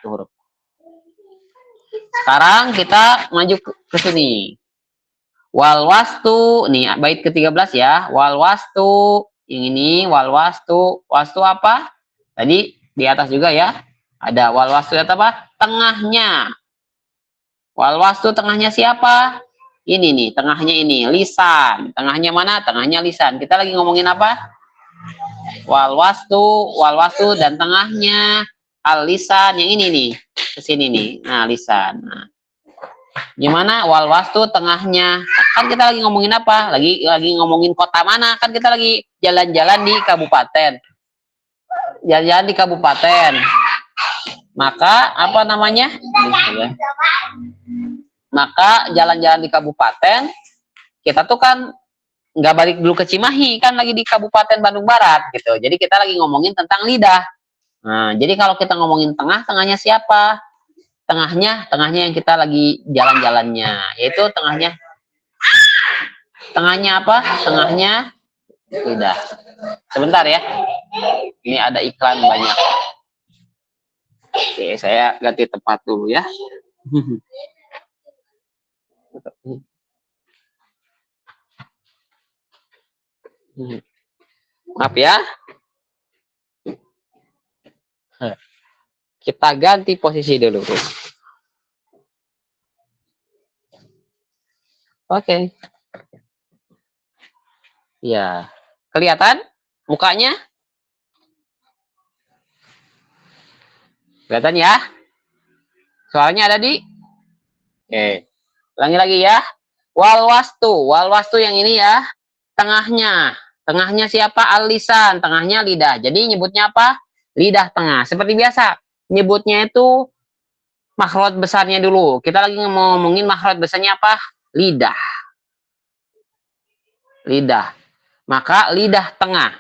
itu huruf. Sekarang kita maju ke sini. Wal wastu, nih bait ke-13 ya. Wal wastu, yang ini wal wastu. Wastu apa? Tadi di atas juga ya. Ada wal wastu apa? Tengahnya. Wal wastu tengahnya siapa? Ini nih, tengahnya ini lisan. Tengahnya mana? Tengahnya lisan. Kita lagi ngomongin apa? Wal wastu dan tengahnya al lisan. Yang ini nih, ke sini nih. Nah, lisan. Nah, gimana wal wastu tengahnya? Kan kita lagi ngomongin apa? Lagi ngomongin kota mana? Kan kita lagi jalan-jalan di kabupaten. Jalan-jalan di kabupaten. Maka apa namanya? Maka jalan-jalan di kabupaten, kita tuh kan nggak balik dulu ke Cimahi, kan lagi di Kabupaten Bandung Barat gitu. Jadi kita lagi ngomongin tentang lidah. Nah, jadi kalau kita ngomongin tengah, tengahnya siapa? Tengahnya yang kita lagi jalan-jalannya, yaitu tengahnya apa? Tengahnya lidah. Sebentar ya, ini ada iklan banyak. Oke, saya ganti tempat dulu ya. Maaf ya. Kita ganti posisi dulu. Oke. Ya. Kelihatan mukanya? Kelihatan ya? Soalnya ada di? Oke. Ulangi lagi ya. Wal wastu yang ini ya. Tengahnya. Tengahnya siapa? Al-lisan. Tengahnya lidah. Jadi nyebutnya apa? Lidah tengah. Seperti biasa. Nyebutnya itu makhraj besarnya dulu. Kita lagi ngomongin makhraj besarnya apa? Lidah. Lidah. Maka lidah tengah.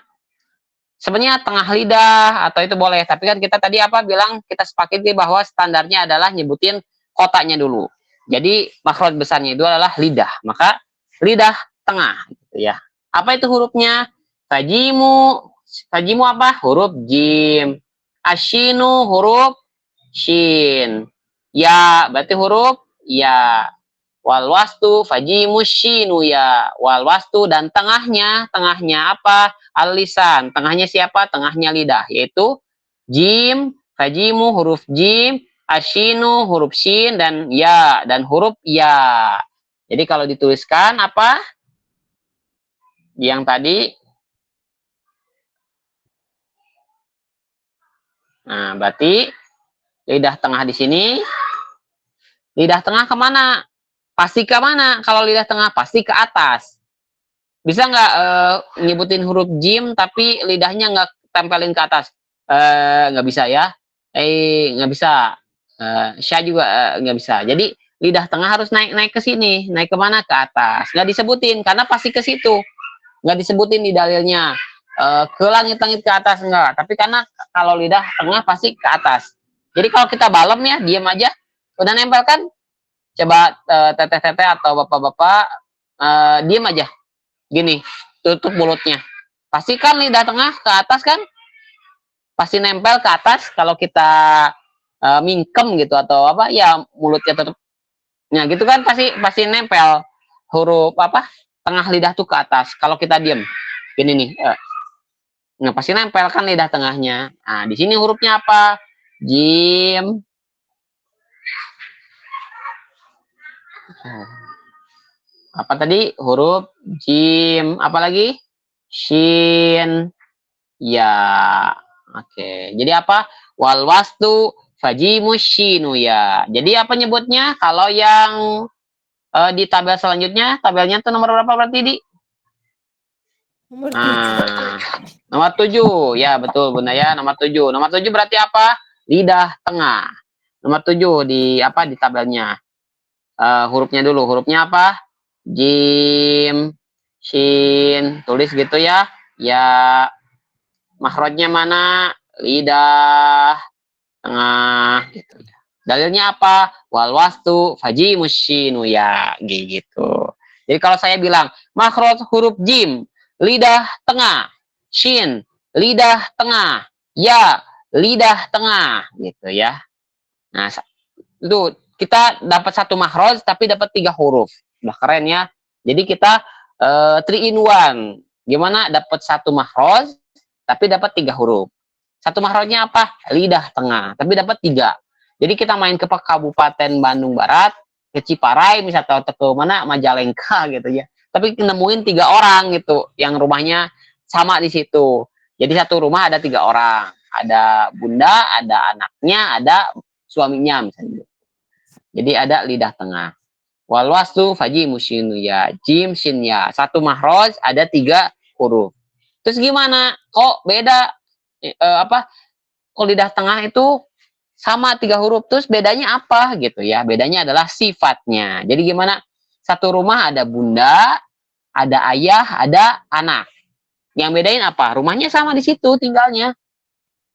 Sebenarnya tengah lidah atau itu boleh. Tapi kan kita tadi apa bilang? Kita sepakati bahwa standarnya adalah nyebutin kotanya dulu. Jadi makhraj besarnya itu adalah lidah. Maka lidah tengah. Gitu ya. Apa itu hurufnya? Fajimu. Fajimu apa? Huruf jim. Ashinu huruf shin. Ya berarti huruf ya. Wal wastu fajimu shinu ya. Wal wastu dan tengahnya apa? Al lisan. Tengahnya siapa? Tengahnya lidah, yaitu jim, fajimu huruf jim, ashinu huruf shin dan ya dan huruf ya. Jadi kalau dituliskan apa? Yang tadi. Nah, berarti lidah tengah di sini. Lidah tengah kemana? Pasti ke mana? Kalau lidah tengah pasti ke atas. Bisa nggak nyebutin huruf jim tapi lidahnya nggak tempelin ke atas? Nggak bisa ya. Nggak bisa. Sya juga nggak bisa. Jadi lidah tengah harus naik ke sini. Naik kemana? Ke atas. Nggak disebutin karena pasti ke situ. Nggak disebutin di dalilnya. Ke langit-langit ke atas enggak. Tapi karena kalau lidah tengah pasti ke atas. Jadi kalau kita balem ya, diam aja. Udah nempel kan? Coba teteh-teteh atau bapak-bapak diam aja. Gini, tutup mulutnya. Pastikan lidah tengah ke atas kan? Pasti nempel ke atas kalau kita mingkem gitu atau apa ya mulutnya tutup. Nah, gitu kan pasti nempel huruf apa? Tengah lidah tuh ke atas. Kalau kita diam. Gini nih. Nah, pasti nempel kan lidah tengahnya. Nah, di sini hurufnya apa? Jim. Apa tadi? Huruf jim. Apa lagi? Shin. Ya. Oke. Jadi apa? Wal wastu fajimu shinu ya. Jadi apa nyebutnya? Kalau yang di tabel selanjutnya, tabelnya tuh nomor berapa berarti di? Nomor 7. Ya, betul Bunda ya, nomor 7. Nomor 7 berarti apa? Lidah tengah. Nomor 7 di apa di tabelnya? Hurufnya dulu. Hurufnya apa? Jim, shin, tulis gitu ya. Ya, makhrajnya mana? Lidah tengah gitu. Dalilnya apa? Wal wastu fajimus shinu ya, gitu. Jadi kalau saya bilang makhraj huruf jim, lidah tengah, shin, lidah tengah, ya, lidah tengah, gitu ya. Nah, itu kita dapat satu makhraj tapi dapat 3 huruf. Udah keren ya. Jadi kita 3 in 1. Gimana dapat satu makhraj tapi dapat 3 huruf. Satu makhrajnya apa? Lidah tengah, tapi dapat 3. Jadi kita main ke Kabupaten Bandung Barat, ke Ciparai misalnya atau ke mana Majalengka gitu ya. Tapi nemuin 3 orang gitu yang rumahnya sama di situ. Jadi satu rumah ada 3 orang. Ada bunda, ada anaknya, ada suaminya misalnya. Jadi ada lidah tengah. Wal waslu faji musyinu ya, jim shin ya. Satu mahroj ada 3 huruf. Terus gimana? Kok beda? Apa? Kok lidah tengah itu sama 3 huruf? Terus bedanya apa gitu ya? Bedanya adalah sifatnya. Jadi gimana? Satu rumah ada bunda, ada ayah, ada anak. Yang bedain apa? Rumahnya sama di situ tinggalnya.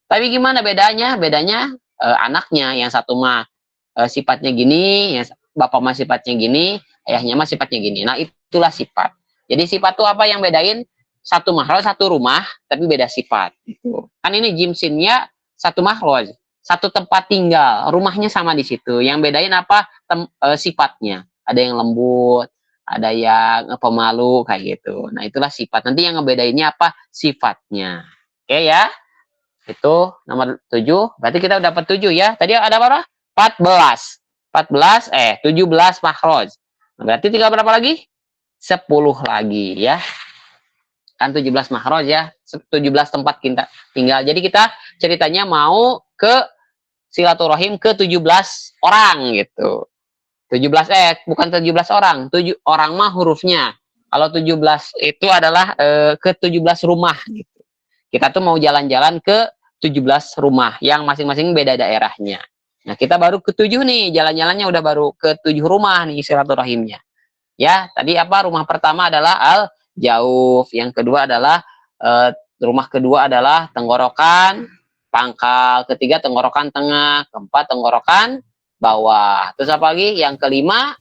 Tapi gimana bedanya? Bedanya anaknya yang satu mah sifatnya gini, yang bapak mah sifatnya gini, ayahnya mah sifatnya gini. Nah, itulah sifat. Jadi sifat itu apa yang bedain? Satu makhluk, satu rumah, tapi beda sifat. Gitu. Kan ini jimsinnya satu makhluk, satu tempat tinggal, rumahnya sama di situ. Yang bedain apa? Sifatnya. Ada yang lembut, ada yang pemalu, kayak gitu. Nah, itulah sifat. Nanti yang ngebedainnya apa? Sifatnya. Oke ya? Itu nomor 7. Berarti kita udah dapat 7 ya. Tadi ada berapa? 14. 17 makhraj. Berarti tinggal berapa lagi? 10 lagi ya. Kan 17 makhraj ya. 17 tempat kita tinggal. Jadi kita ceritanya mau ke silaturahim ke 17 orang gitu. 17 bukan 17 orang. 7 orang mah hurufnya. Kalau 17 itu adalah ke 17 rumah gitu. Kita tuh mau jalan-jalan ke 17 rumah yang masing-masing beda daerahnya. Nah, kita baru ke-7 nih, jalan-jalannya udah baru ke-7 rumah nih silaturahimnya. Ya, tadi apa? Rumah pertama adalah Al-Jauf, yang kedua adalah rumah kedua adalah tenggorokan pangkal, ketiga tenggorokan tengah, keempat tenggorokan bawah. Terus apa lagi? Yang kelima,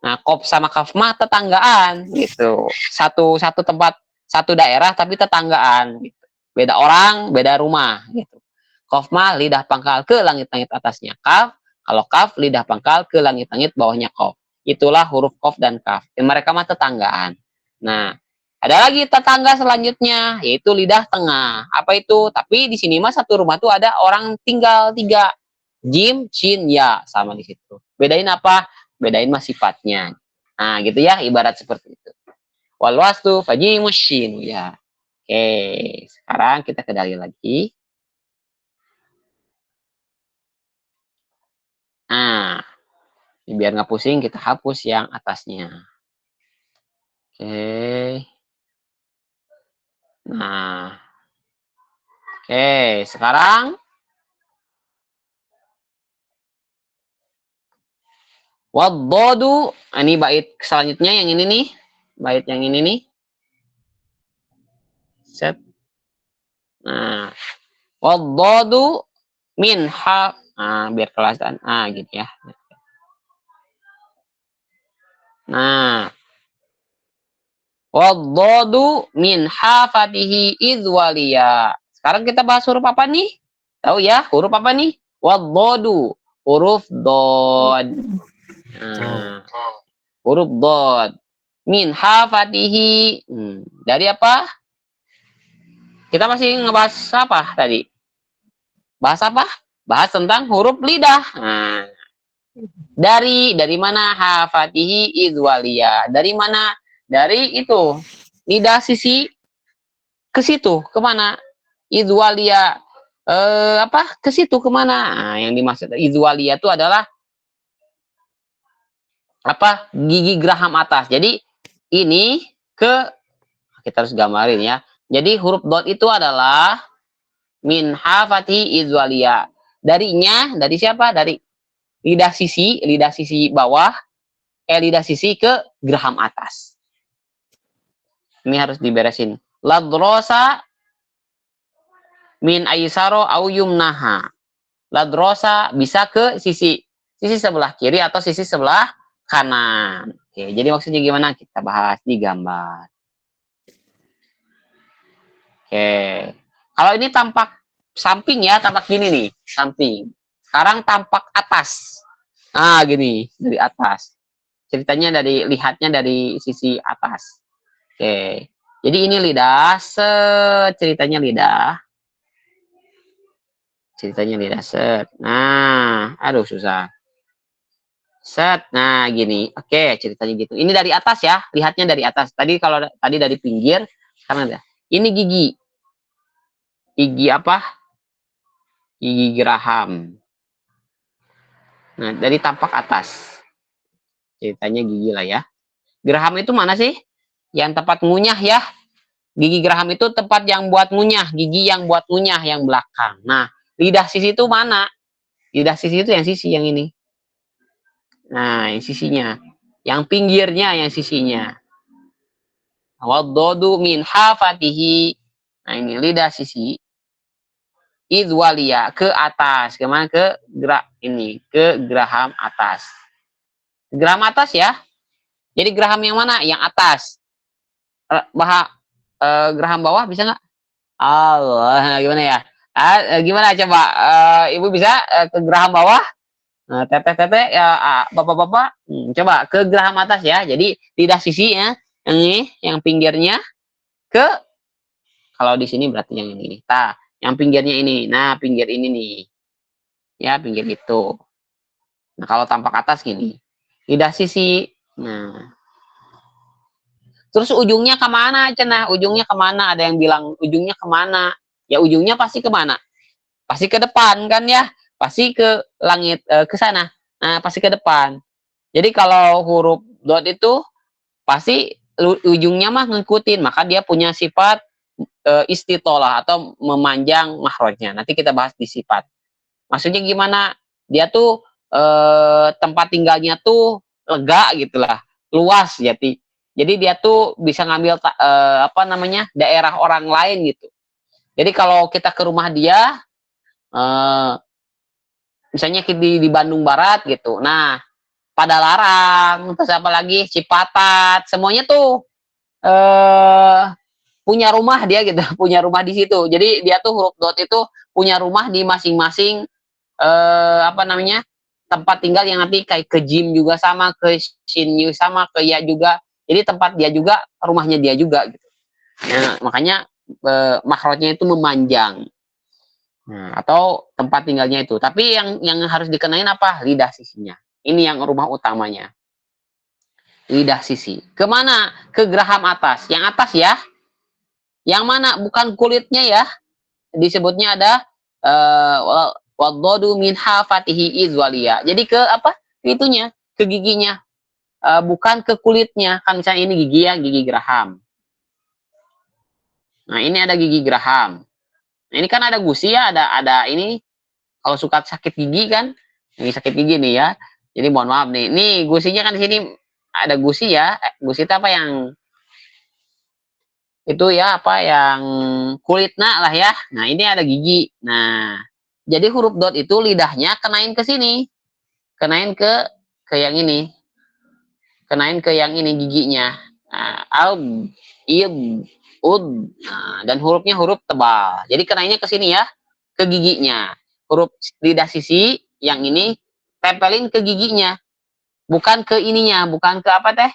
nah, Kop sama Kaf mah tetanggaan gitu. Satu tempat, satu daerah tapi tetanggaan gitu. Beda orang, beda rumah gitu. Kof mah lidah pangkal ke langit-langit atasnya kaf. Kalau kaf lidah pangkal ke langit-langit bawahnya kof. Itulah huruf kof dan kaf. Dan mereka mah tetanggaan. Nah, ada lagi tetangga selanjutnya yaitu lidah tengah. Apa itu? Tapi di sini mah satu rumah tuh ada orang tinggal 3. Jim, shin, ya sama di situ. Bedain apa? Bedain mah sifatnya. Nah, gitu ya, ibarat seperti itu. Wal wastu faji musyin ya. Oke, sekarang kita ke dalil lagi. Nah, biar nggak pusing, kita hapus yang atasnya. Oke. Nah, oke. Sekarang, waddodu. Ini bait selanjutnya yang ini nih. Bait yang ini nih. Set. Nah, waddodu min ha. Nah, biar kelihatan. Ah, gitu ya. Nah, waddodu min hafatihi idwaliya. Sekarang kita bahas huruf apa nih? Tahu ya, huruf apa nih? Waddodu. Huruf dod. Nah, huruf dod. Min hafatihi. Dari apa? Kita masih ngebahas apa tadi? Bahas apa? Bahas tentang huruf lidah. Nah, dari mana hafatihi idwaliya? Dari mana? Dari itu lidah sisi ke situ kemana? Idwalia apa ke situ kemana? Nah, yang dimaksud idwalia itu adalah apa? Gigi geraham atas. Jadi ini ke kita harus gambarin ya. Jadi huruf dot itu adalah min hafati idwalia. Darinya dari siapa? Dari lidah sisi bawah, lidah sisi ke geraham atas. Ini harus diberesin. Ladrosa min aisaro au yumnaha. Ladrosa bisa ke sisi sebelah kiri atau sisi sebelah kanan. Oke, jadi maksudnya gimana? Kita bahas di gambar. Oke. Kalau ini tampak samping ya, tampak gini nih, samping. Sekarang tampak atas. Nah, gini, dari atas. Ceritanya lihatnya dari sisi atas. Oke. Jadi ini lidah, ceritanya lidah. Ceritanya lidah, set. Nah, aduh susah. Set. Nah, gini. Oke, ceritanya gitu. Ini dari atas ya, lihatnya dari atas. Tadi kalau tadi dari pinggir, sekarang ada. Ini gigi. Gigi apa? Gigi geraham. Nah, dari tampak atas. Ceritanya gigi lah ya. Geraham itu mana sih? Yang tempat ngunyah ya. Gigi geraham itu tempat yang buat ngunyah. Gigi yang buat ngunyah yang belakang. Nah, lidah sisi itu mana? Lidah sisi itu yang sisi yang ini. Nah, yang sisinya. Yang pinggirnya yang sisinya. Wadodu min hafatihi. Nah, ini lidah sisi. Idwalia ke atas. Kemana? Ke gerak ini. Ke geraham atas. Geraham atas ya. Jadi geraham yang mana? Yang atas. Geraham bawah bisa nggak? Allah, gimana ya? Gimana coba? Ibu bisa ke geraham bawah? Nah, teteh-teteh, ya, bapak-bapak, coba ke geraham atas ya. Jadi lidah sisi ya, yang ini, yang pinggirnya ke, kalau di sini berarti yang ini. Nah, yang pinggirnya ini. Nah, pinggir ini nih. Ya, pinggir itu. Nah, kalau tampak atas gini. Lidah sisi. Nah, terus ujungnya kemana, Cenah? Ujungnya kemana? Ada yang bilang ujungnya kemana? Ya, ujungnya pasti kemana? Pasti ke depan kan ya, pasti ke langit, ke sana. Nah, pasti ke depan. Jadi kalau huruf dot itu pasti ujungnya mah ngikutin, maka dia punya sifat istitolah atau memanjang mahrojnya. Nanti kita bahas di sifat. Maksudnya gimana? Dia tuh tempat tinggalnya tuh lega gitulah, luas jadi dia tuh bisa ngambil apa namanya, daerah orang lain gitu. Jadi kalau kita ke rumah dia, misalnya di Bandung Barat gitu. Nah, Padalarang, terus apa lagi Cipatat, semuanya tuh punya rumah dia gitu, punya rumah di situ. Jadi dia tuh huruf dot itu punya rumah di masing-masing apa namanya, tempat tinggal yang nanti kayak ke Jim juga sama, ke Shinyu sama, ke Ya juga. Jadi tempat dia juga, rumahnya dia juga gitu. Nah, makanya makrotnya itu memanjang. Nah, atau tempat tinggalnya itu. Tapi yang harus dikenain apa? Lidah sisinya. Ini yang rumah utamanya. Lidah sisi. Kemana? Ke geraham atas. Yang atas ya. Yang mana? Bukan kulitnya ya. Disebutnya ada wadodu min hafatihi izwalia. Jadi ke apa? Itunya. Ke giginya. Bukan ke kulitnya. Kan misalnya ini gigi ya. Gigi geraham. Nah, ini ada gigi geraham. Nah, ini kan ada gusi ya. Ada ini. Kalau suka sakit gigi kan, ini sakit gigi nih ya. Jadi mohon maaf nih. Nih gusinya kan di sini ada gusi ya. Gusi itu apa yang itu ya, apa yang kulitnya lah ya. Nah, ini ada gigi. Nah, jadi huruf dot itu lidahnya kenain ke sini. Kenain ke yang ini. Kenain ke yang ini giginya. Nah, al, ib, ud. Nah, dan hurufnya huruf tebal. Jadi kenainnya ke sini ya, ke giginya. Huruf lidah sisi yang ini tempelin ke giginya, bukan ke ininya, bukan ke apa teh,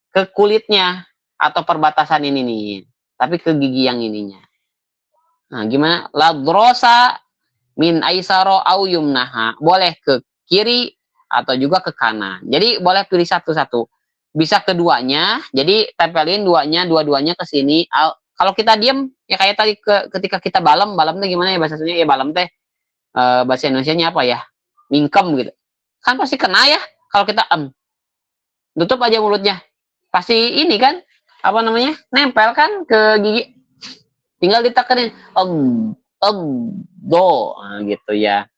ke kulitnya atau perbatasan ini nih, tapi ke gigi yang ininya. Nah, gimana? Ladrosa min aisaro au yumnaha. Boleh ke kiri atau juga ke kanan. Jadi boleh pilih satu-satu. Bisa keduanya, jadi tempelin dua-duanya ke sini. Kalau kita diem, ya kayak tadi ketika kita balem teh gimana ya bahasanya? Ya balem teh bahasa Indonesianya apa ya? Mingkem gitu. Kan pasti kena ya kalau kita tutup aja mulutnya. Pasti ini kan apa namanya? Nempel kan ke gigi. Tinggal ditekenin do gitu ya.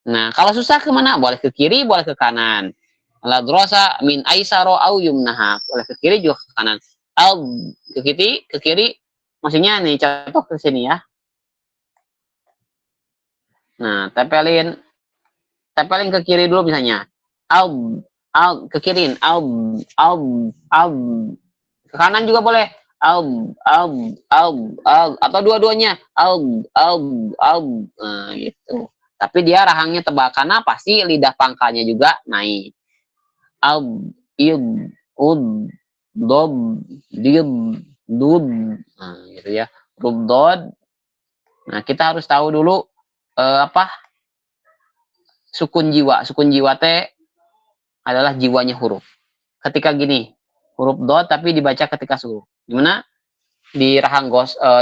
Nah, kalau susah kemana? Boleh ke kiri, boleh ke kanan. La drosa min aisaro au yumnaha. Boleh ke kiri juga ke kanan. Al ke kiri maksudnya nih contoh ke sini ya. Nah, tempelin ke kiri dulu misalnya. Al ke kiri, al ke kanan juga boleh. Al atau dua-duanya. Al, gitu. tapi dia rahangnya tebal karena pasti lidah pangkalnya juga naik. Ab, id, ud, dob, did, dud. Nah, gitu ya. Rubdod. Nah, kita harus tahu dulu apa sukun jiwa. Sukun jiwa teh adalah jiwanya huruf. Ketika gini, huruf dot tapi dibaca ketika suruh. Gimana? Di rahang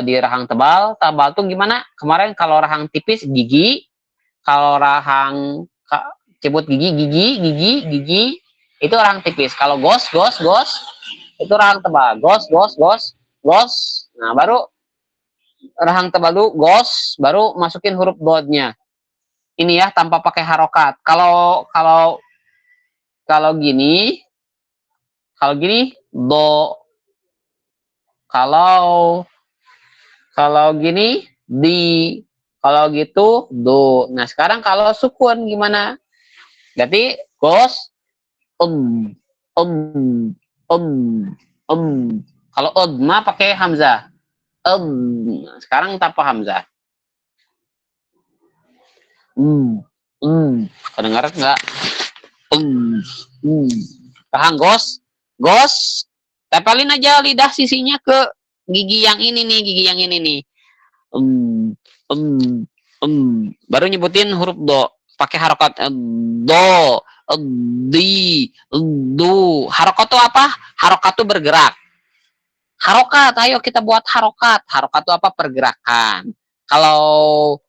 di rahang tebal, tebal tuh gimana? Kemarin kalau rahang tipis gigi, kalau rahang cebut gigi, itu rahang tipis. Kalau gos itu rahang tebal. Gos. Nah, baru rahang tebal dulu, gos, baru masukin huruf dotnya. Ini ya tanpa pakai harokat. Kalau gini, do. Kalau gini di. Kalau gitu do. Nah, sekarang kalau sukun gimana? Berarti gos um um um um. Kalau mah pakai hamzah. Sekarang tanpa hamzah. Kedengaran nggak? Paham gos. Tempelin aja lidah sisinya ke gigi yang ini nih, baru nyebutin huruf do pakai harokat do, di, du. Harokat tuh apa? Harokat tuh bergerak. Harokat, ayo kita buat harokat. Harokat tuh apa? Pergerakan. Kalau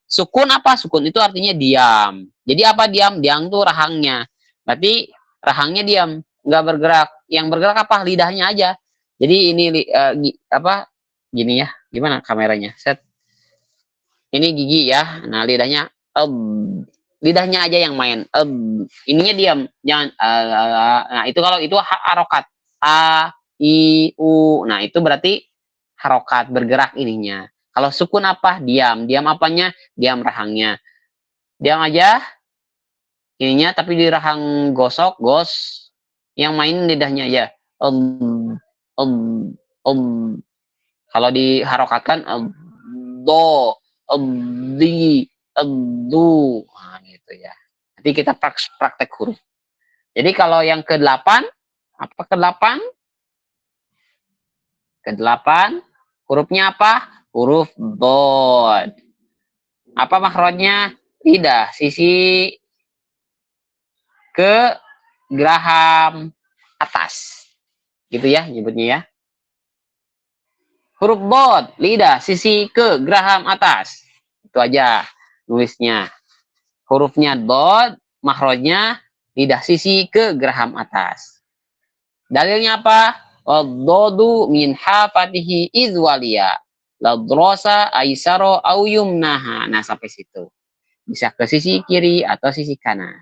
sukun apa? Sukun itu artinya diam. Jadi apa diam? Diam tuh rahangnya. Berarti rahangnya diam, nggak bergerak. Yang bergerak apa? Lidahnya aja. Jadi ini apa? Gini ya. Gimana kameranya? Set. Ini gigi ya. Nah, lidahnya lidahnya aja yang main. Ininya diam. Jangan nah, itu kalau itu harokat. A, I, U. Nah, itu berarti harokat bergerak ininya. Kalau sukun apa? Diam. Diam apanya? Diam rahangnya. Diam aja ininya, tapi di rahang gosok, gos. Yang main lidahnya aja. Kalau diharokatkan do, di, du. Nah, gitu ya. Nanti kita praktek huruf. Jadi kalau yang ke-8, apa ke-8? Ke-8, hurufnya apa? Huruf dod. Apa makhrajnya? Lidah, sisi ke geraham atas. Gitu ya nyebutnya ya. Huruf dod, lidah, sisi ke geraham atas. Itu aja nulisnya. Hurufnya dod, makhrajnya lidah sisi ke geraham atas. Dalilnya apa? Dodu min hafatihi izwalia. Ladrosa aisaro au yumnaha. Nah, sampai situ. Bisa ke sisi kiri atau sisi kanan.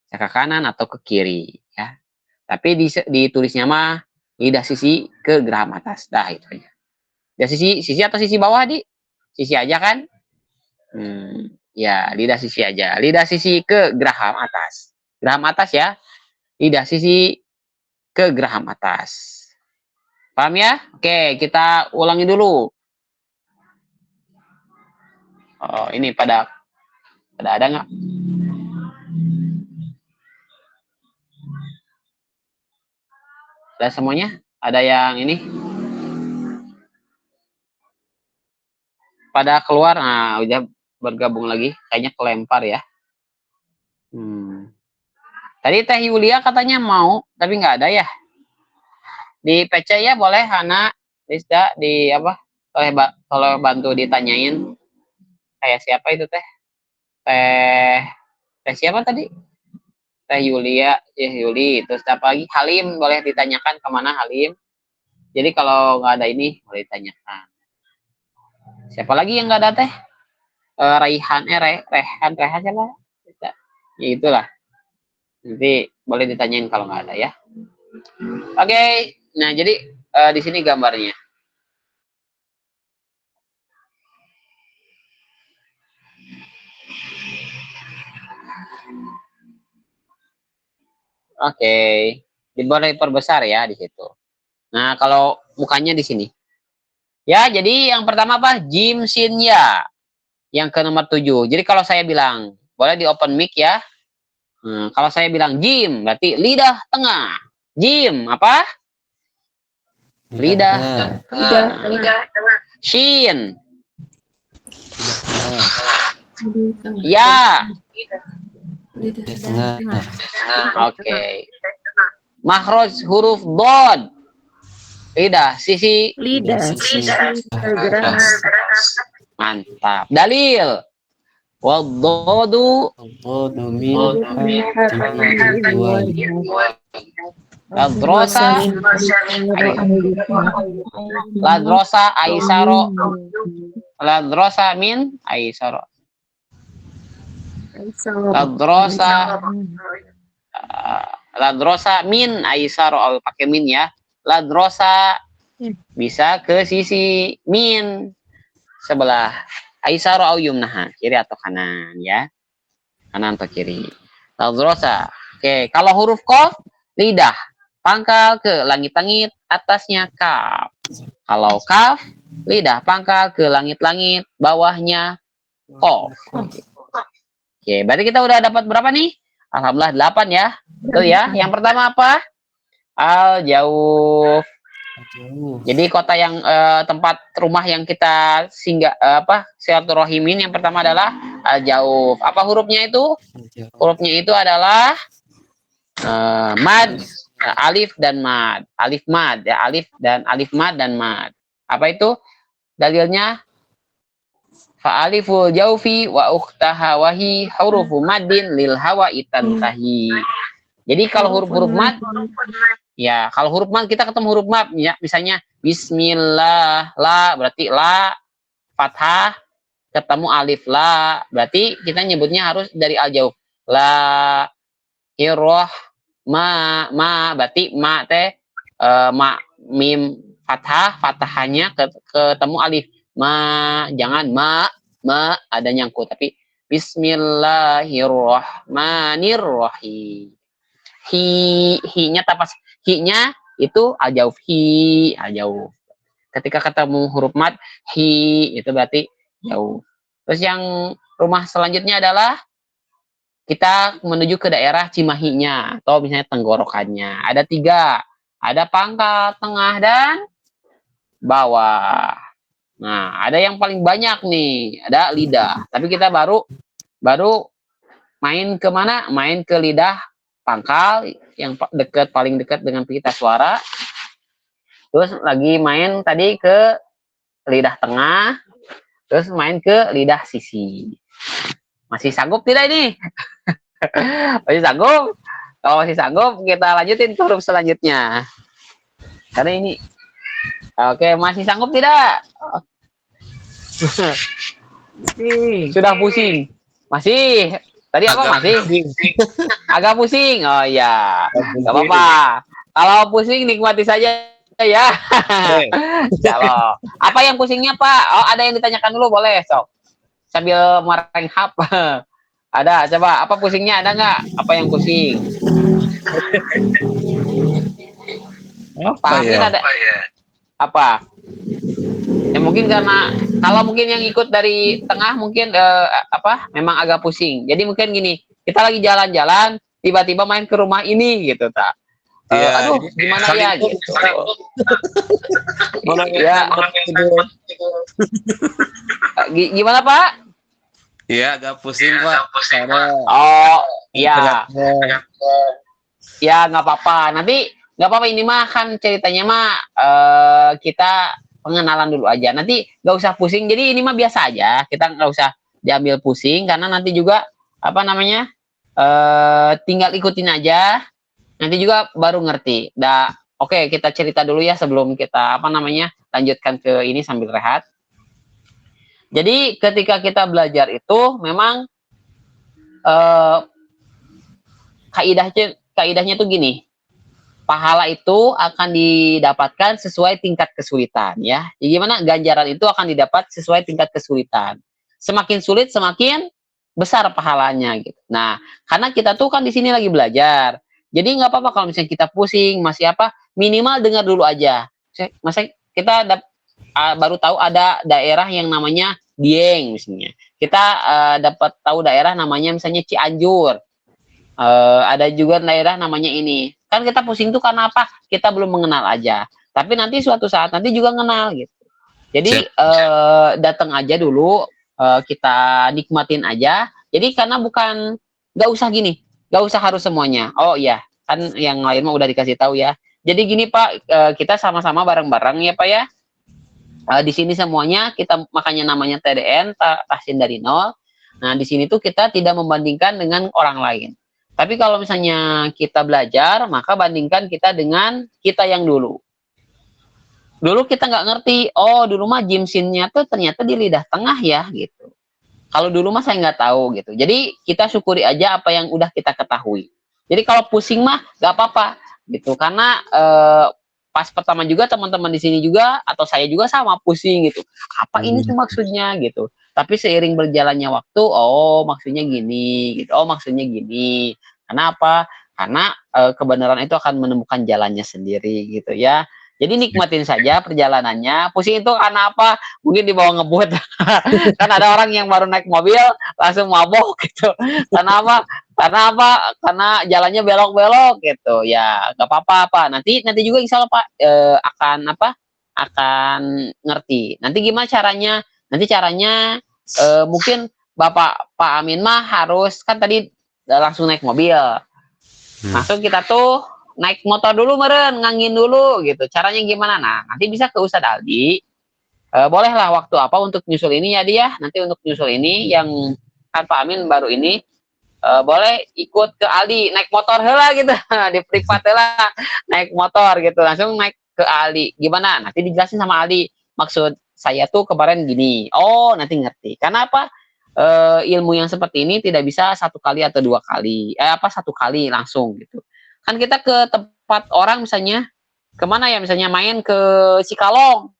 Bisa ke kanan atau ke kiri. Ya. Tapi ditulisnya mah lidah sisi ke geraham atas. Dah, itu aja. Ya, sisi atau sisi bawah, Di? Sisi aja kan? Ya, lidah sisi aja. Lidah sisi ke geraham atas. Geraham atas ya. Lidah sisi ke geraham atas. Paham ya? Oke, kita ulangi dulu. Oh, ini pada ada nggak? Ada semuanya? Ada yang ini? Pada keluar, nah udah bergabung lagi. Kayaknya kelempar ya. Tadi Teh Yulia katanya mau, tapi nggak ada ya. Di PC ya boleh, Hana, Rizda, di apa? Kalau bantu ditanyain. Kayak siapa itu Teh? Teh siapa tadi? Teh Yulia, Yuli. Terus apa lagi? Halim, boleh ditanyakan kemana Halim? Jadi kalau nggak ada ini, boleh ditanyakan. Siapa lagi yang nggak ada Teh? Rehan siapa? Ya itulah. Nanti boleh ditanyain kalau nggak ada ya. Oke, nah jadi di sini gambarnya. Oke, boleh diperbesar ya di situ. Nah kalau mukanya di sini. Ya, jadi yang pertama apa? Jim Sin Ya. yang ke nomor 7. Jadi kalau saya bilang, boleh di open mic ya. Kalau saya bilang jim, berarti lidah tengah. Jim, apa? Lidah tengah. Shin. Ya. Lidah tengah. Oke. Makhraj huruf dod. Lidah, sisi. Keras. Mantap. Dalil. Wadodu ladrosa ladrosa aisaro ladrosa min aisaro ladrosa min aisaro pakai min ya. Ladrosa bisa ke sisi min sebelah aisaro au yumnaha, kiri atau kanan ya. Kanan atau kiri. Ladrosa. Oke, kalau huruf qaf lidah pangkal ke langit-langit, atasnya kaf. Kalau kaf lidah pangkal ke langit-langit, bawahnya qaf. Oke, berarti kita udah dapat berapa nih? Alhamdulillah 8 ya. Betul ya. Yang pertama apa? Al jauh. Jadi kota yang tempat rumah yang kita singgah silaturahim yang pertama adalah al jauh. Apa hurufnya itu? Hurufnya itu adalah mad, alif dan mad. Alif mad ya, alif mad dan mad. Apa itu? Dalilnya fa aliful jaufi wa ukhtaha wahi hurufu maddin lil hawa itantahi. Jadi kalau huruf-huruf mad ya, kalau huruf mad kita ketemu huruf mad ya, misalnya bismillah, la berarti la fathah, ketemu alif la, berarti kita nyebutnya harus dari al jauh. La iroh ma berarti ma teh ma mim fathah, fathahnya ketemu alif. Ma jangan ma ada nyangkut, tapi bismillahirrahmanirrahim. Hi-nya tapas, hi-nya itu al-jauf, al-jauf. Ketika ketemu huruf mad hi itu berarti jauh. Terus yang rumah selanjutnya adalah kita menuju ke daerah Cimahinya atau misalnya tenggorokannya. Ada 3, ada pangkal, tengah dan bawah. Nah, ada yang paling banyak nih, ada lidah. Tapi kita baru main ke mana? Main ke lidah pangkal yang paling dekat dengan pita suara. Terus lagi main tadi ke lidah tengah, terus main ke lidah sisi. Masih sanggup tidak ini? Masih sanggup? Kalau masih sanggup, kita lanjutin ke huruf selanjutnya. Karena ini, oke, masih sanggup tidak? Sudah pusing? Masih? Tadi apa masih? Agak pusing? Oh iya, nggak apa-apa. Kalau pusing nikmati saja ya. Kalau apa yang pusingnya Pak? Oh ada yang ditanyakan dulu boleh sok. Sambil marahin hap. Ada, coba apa pusingnya ada nggak? Apa yang pusing? Apa ya? Ada apa? Ya mungkin karena kalau mungkin yang ikut dari tengah mungkin memang agak pusing. Jadi mungkin gini, kita lagi jalan-jalan tiba-tiba main ke rumah ini gitu tak. Aduh gimana ya gitu. Ya. Gimana Pak? Iya agak pusing Pak. Oh iya. Ya nggak apa-apa. Nanti nggak apa-apa, ini mah kan ceritanya mah kita pengenalan dulu aja. Nanti nggak usah pusing. Jadi ini mah biasa aja. Kita nggak usah diambil pusing karena nanti juga tinggal ikutin aja. Nanti juga baru ngerti. Oke, kita cerita dulu ya sebelum kita lanjutkan ke ini sambil rehat. Jadi ketika kita belajar itu memang kaidahnya tuh gini. Pahala itu akan didapatkan sesuai tingkat kesulitan ya. Jadi gimana ganjaran itu akan didapat sesuai tingkat kesulitan. Semakin sulit semakin besar pahalanya gitu. Nah, karena kita tuh kan di sini lagi belajar. Jadi nggak apa-apa kalau misalnya kita pusing, masih minimal dengar dulu aja. Masa kita baru tahu ada daerah yang namanya Dieng misalnya. Kita dapat tahu daerah namanya misalnya Cianjur. Ada juga daerah namanya ini. Kan kita pusing tuh karena apa? Kita belum mengenal aja. Tapi nanti suatu saat nanti juga kenal gitu. Jadi datang aja dulu, kita nikmatin aja. Jadi karena bukan nggak usah gini, nggak usah harus semuanya. Oh iya, kan yang lain mah udah dikasih tahu ya. Jadi gini Pak, kita sama-sama bareng-bareng ya Pak ya. Di sini semuanya kita makanya namanya TDN, tahsin dari nol. Nah di sini tuh kita tidak membandingkan dengan orang lain. Tapi kalau misalnya kita belajar, maka bandingkan kita dengan kita yang dulu. Dulu kita nggak ngerti, oh dulu mah Jimsinnya tuh ternyata di lidah tengah ya gitu. Kalau dulu mah saya nggak tahu gitu. Jadi kita syukuri aja apa yang udah kita ketahui. Jadi kalau pusing mah nggak apa-apa gitu. Karena pas pertama juga teman-teman di sini juga atau saya juga sama pusing gitu. Apa ini tuh maksudnya gitu. Tapi seiring berjalannya waktu, oh maksudnya gini gitu. Oh maksudnya gini. Kenapa? Karena kebenaran itu akan menemukan jalannya sendiri gitu ya. Jadi nikmatin saja perjalanannya. Pusing itu karena apa? Mungkin dibawa ngebut. Kan ada orang yang baru naik mobil langsung mabok gitu. Karena apa? Karena apa? Karena jalannya belok-belok gitu. Ya, gak apa-apa Pak. Nanti juga insya Allah Pak akan apa? Akan ngerti. Nanti gimana caranya? Nanti caranya mungkin Bapak Pak Amin mah harus kan tadi langsung naik mobil. Langsung kita tuh naik motor dulu meren, ngangin dulu gitu. Caranya gimana? Nah, nanti bisa ke Ustadz Aldi. Bolehlah waktu apa untuk nyusul ini ya dia. Nanti untuk nyusul ini yang kan Pak Amin baru ini boleh ikut ke Aldi naik motor heula gitu. Di privat heula naik motor gitu. Langsung naik ke Aldi. Gimana? Nanti dijelasin sama Aldi. Maksud saya tuh kemarin gini. Oh, nanti ngerti. Karena apa? Ilmu yang seperti ini tidak bisa satu kali atau dua kali. Satu kali langsung gitu. Kan kita ke tempat orang misalnya kemana ya misalnya main ke Cikalong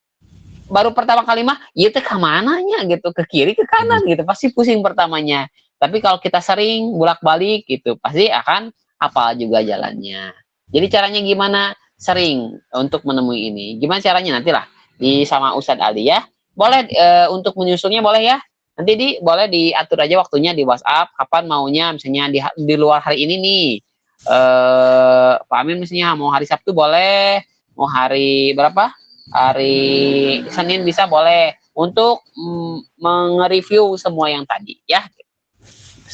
baru pertama kali mah ya teh kemananya gitu ke kiri ke kanan gitu pasti pusing pertamanya tapi kalau kita sering bolak-balik gitu pasti akan hafal juga jalannya jadi caranya gimana sering untuk menemui ini gimana caranya nantilah di sama Ustadz Ali ya boleh untuk menyusulnya boleh ya nanti boleh diatur aja waktunya di WhatsApp kapan maunya misalnya di luar hari ini nih Pak Amin misalnya mau hari Sabtu boleh, mau hari berapa? Hari Senin bisa boleh untuk nge-review semua yang tadi ya.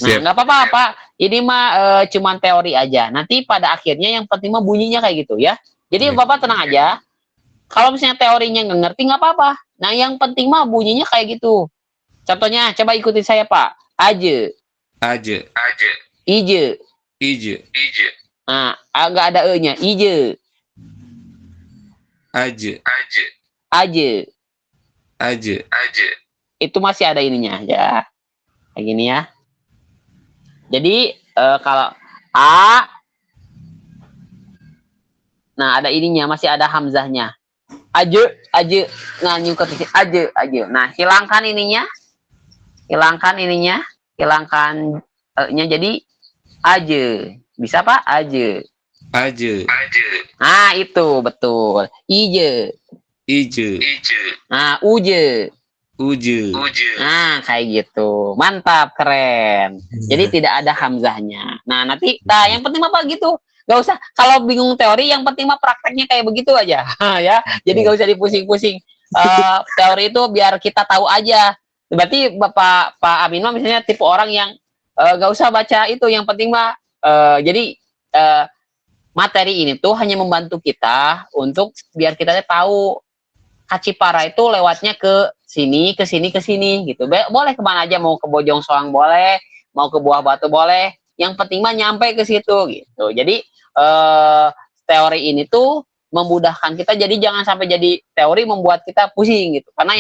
Nah, nggak apa-apa Pak. Ini mah cuman teori aja. Nanti pada akhirnya yang penting mah bunyinya kayak gitu ya. Jadi Bapak tenang aja. Kalau misalnya teorinya nggak ngerti nggak apa-apa. Nah, yang penting mah bunyinya kayak gitu. Contohnya coba ikutin saya Pak. Aje. Aje. Ije. Ije. Nah, agak ada e-nya. Ije. Aje. Aje. Itu masih ada ininya ya. Kayak gini ya. Jadi kalau A nah ada ininya, masih ada hamzahnya. Aje nganyung ke sini. Aje. Nah, hilangkan ininya. Hilangkan e-nya jadi aje. Bisa Pak? Aje. Nah, itu betul. Ije. Nah, uje. Nah, kayak gitu. Mantap, keren. Jadi tidak ada hamzahnya. Nah, nanti yang penting apa gitu. Gak usah kalau bingung teori yang penting mah prakteknya kayak begitu aja ya. Jadi gak usah dipusing-pusing. Teori itu biar kita tahu aja. Berarti Pak Amin mah misalnya tipe orang yang gak usah baca itu, yang penting mah jadi materi ini tuh hanya membantu kita untuk biar kita tahu Kacipara itu lewatnya ke sini gitu. Boleh kemana aja, mau ke Bojong Soang boleh, mau ke Buah Batu boleh. Yang penting mah nyampe ke situ gitu. Jadi teori ini tuh memudahkan kita. Jadi jangan sampai jadi teori membuat kita pusing gitu. Karena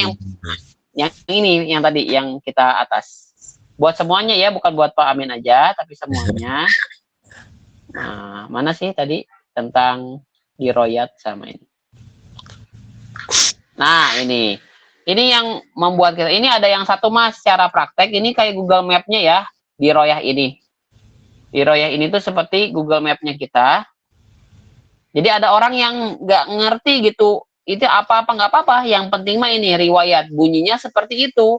yang ini yang tadi yang kita atas. Buat semuanya ya, bukan buat Pak Amin aja, tapi semuanya. Nah, mana sih tadi tentang diroyat sama ini? Nah, ini yang membuat kita, ini ada yang satu Mas secara praktek, ini kayak Google Map-nya ya, di Royah ini. Di Royah ini tuh seperti Google Map-nya kita. Jadi ada orang yang nggak ngerti gitu, itu apa-apa nggak apa-apa, yang penting mah ini riwayat, bunyinya seperti itu.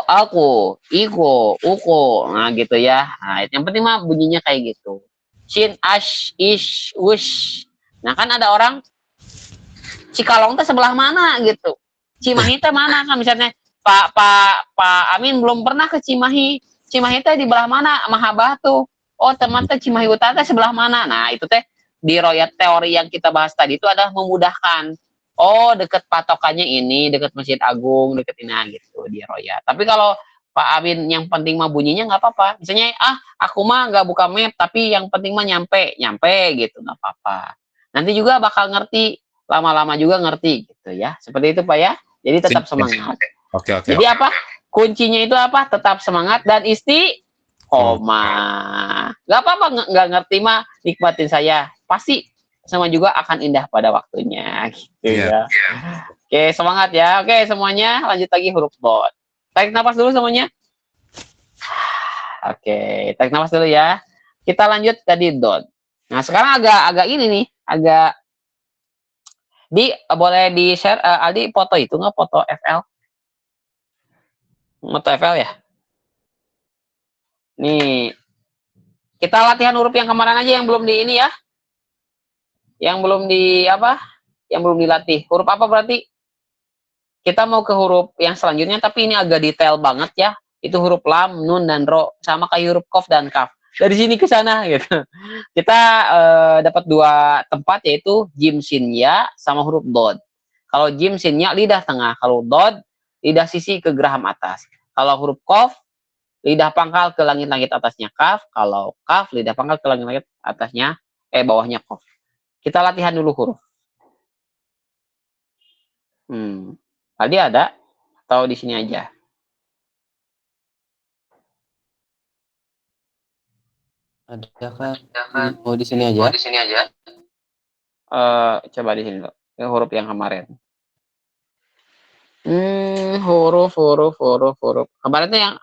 aku, iko, uko. Nah, gitu ya. Nah, yang penting mah bunyinya kayak gitu. Shin, ash, ish, wush. Nah, kan ada orang Cikalong teh sebelah mana gitu. Cimahi teh mana kan misalnya Pak Amin belum pernah ke Cimahi. Cimahi teh di belah mana? Mahabah tuh. Oh, teman teh Cimahi Utara teh sebelah mana? Nah, itu teh di royat teori yang kita bahas tadi itu adalah memudahkan. Oh, deket patokannya ini, deket Masjid Agung, deket ini gitu di royat. Tapi kalau Pak Amin yang penting mah bunyinya nggak apa-apa. Misalnya, aku mah nggak buka map, tapi yang penting mah nyampe, nyampe gitu nggak apa-apa. Nanti juga bakal ngerti, lama-lama juga ngerti gitu ya. Seperti itu Pak ya. Jadi tetap semangat. Oke, oke. Jadi apa? Kuncinya itu apa? Tetap semangat dan koma. Gak apa-apa nggak ngerti mah nikmatin saya. Pasti sama juga akan indah pada waktunya gitu Iya. ya. Oke, semangat ya. Oke, semuanya lanjut lagi huruf dot. Tarik nafas dulu semuanya. Oke, tarik nafas dulu ya. Kita lanjut tadi dot. Nah, sekarang agak ini nih, agak boleh di share Aldi foto itu nggak, foto FL? Foto FL ya? Nih, kita latihan huruf yang kemarin aja yang belum di ini ya. Yang belum di apa? Yang belum dilatih. Huruf apa berarti? Kita mau ke huruf yang selanjutnya tapi ini agak detail banget ya. Itu huruf lam, nun dan ro sama kayak huruf kof dan kaf. Dari sini ke sana gitu. Kita dapat dua tempat yaitu jim sin ya sama huruf dod. Kalau jim sin ya lidah tengah, kalau dod lidah sisi ke geraham atas. Kalau huruf kof lidah pangkal ke langit-langit atasnya kaf, kalau kaf lidah pangkal ke langit-langit atasnya bawahnya kof. Kita latihan dulu huruf. Tadi ada atau di sini aja? Ada kan? Mau di sini aja? Coba di sini dulu. Huruf yang kemarin. Huruf. Kemarin itu yang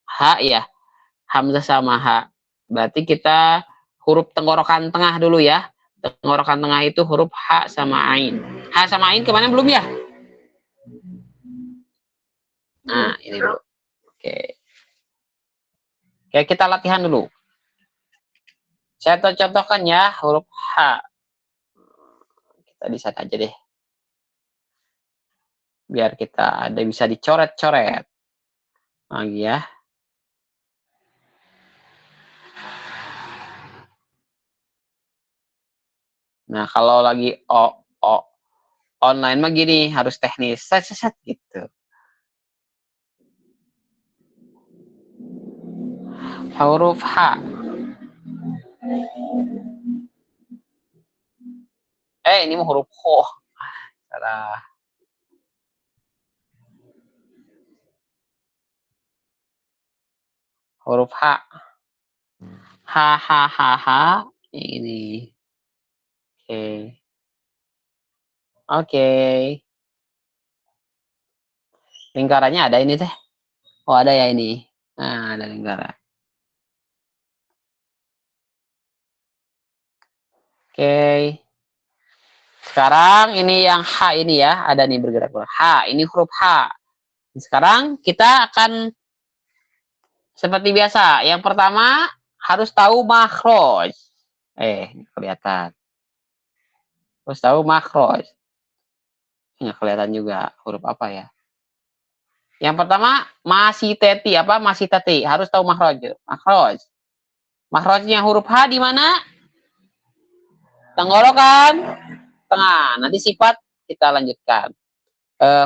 H ya. Hamzah sama H. Berarti kita huruf tenggorokan tengah dulu ya. Tenggorokan tengah itu huruf H sama Ain. H sama Ain kemana belum ya? Nah, ini dulu. Oke. Oke, kita latihan dulu. Saya contohkan ya huruf H. Kita di sana aja deh. Biar kita ada bisa dicoret-coret. Lagi ya. Nah, kalau lagi online mah gini, harus teknis. Set gitu. Huruf H. Ini mah huruf Ho. Salah. Huruf H. H. Ini. Oke. Lingkarannya ada ini teh. Oh, ada ya ini. Nah, ada lingkaran. Oke. Sekarang ini yang H ini ya, ada nih bergerak. H, ini huruf H. Sekarang kita akan seperti biasa. Yang pertama harus tahu makhraj. Kelihatan. Harus tahu makhraj. Nggak kelihatan juga huruf apa ya. Yang pertama masih teti apa? Masih teti. Harus tahu makhraj. Makhraj. Makhrajnya huruf H di mana? Tenggorokan tengah. Nanti sifat kita lanjutkan.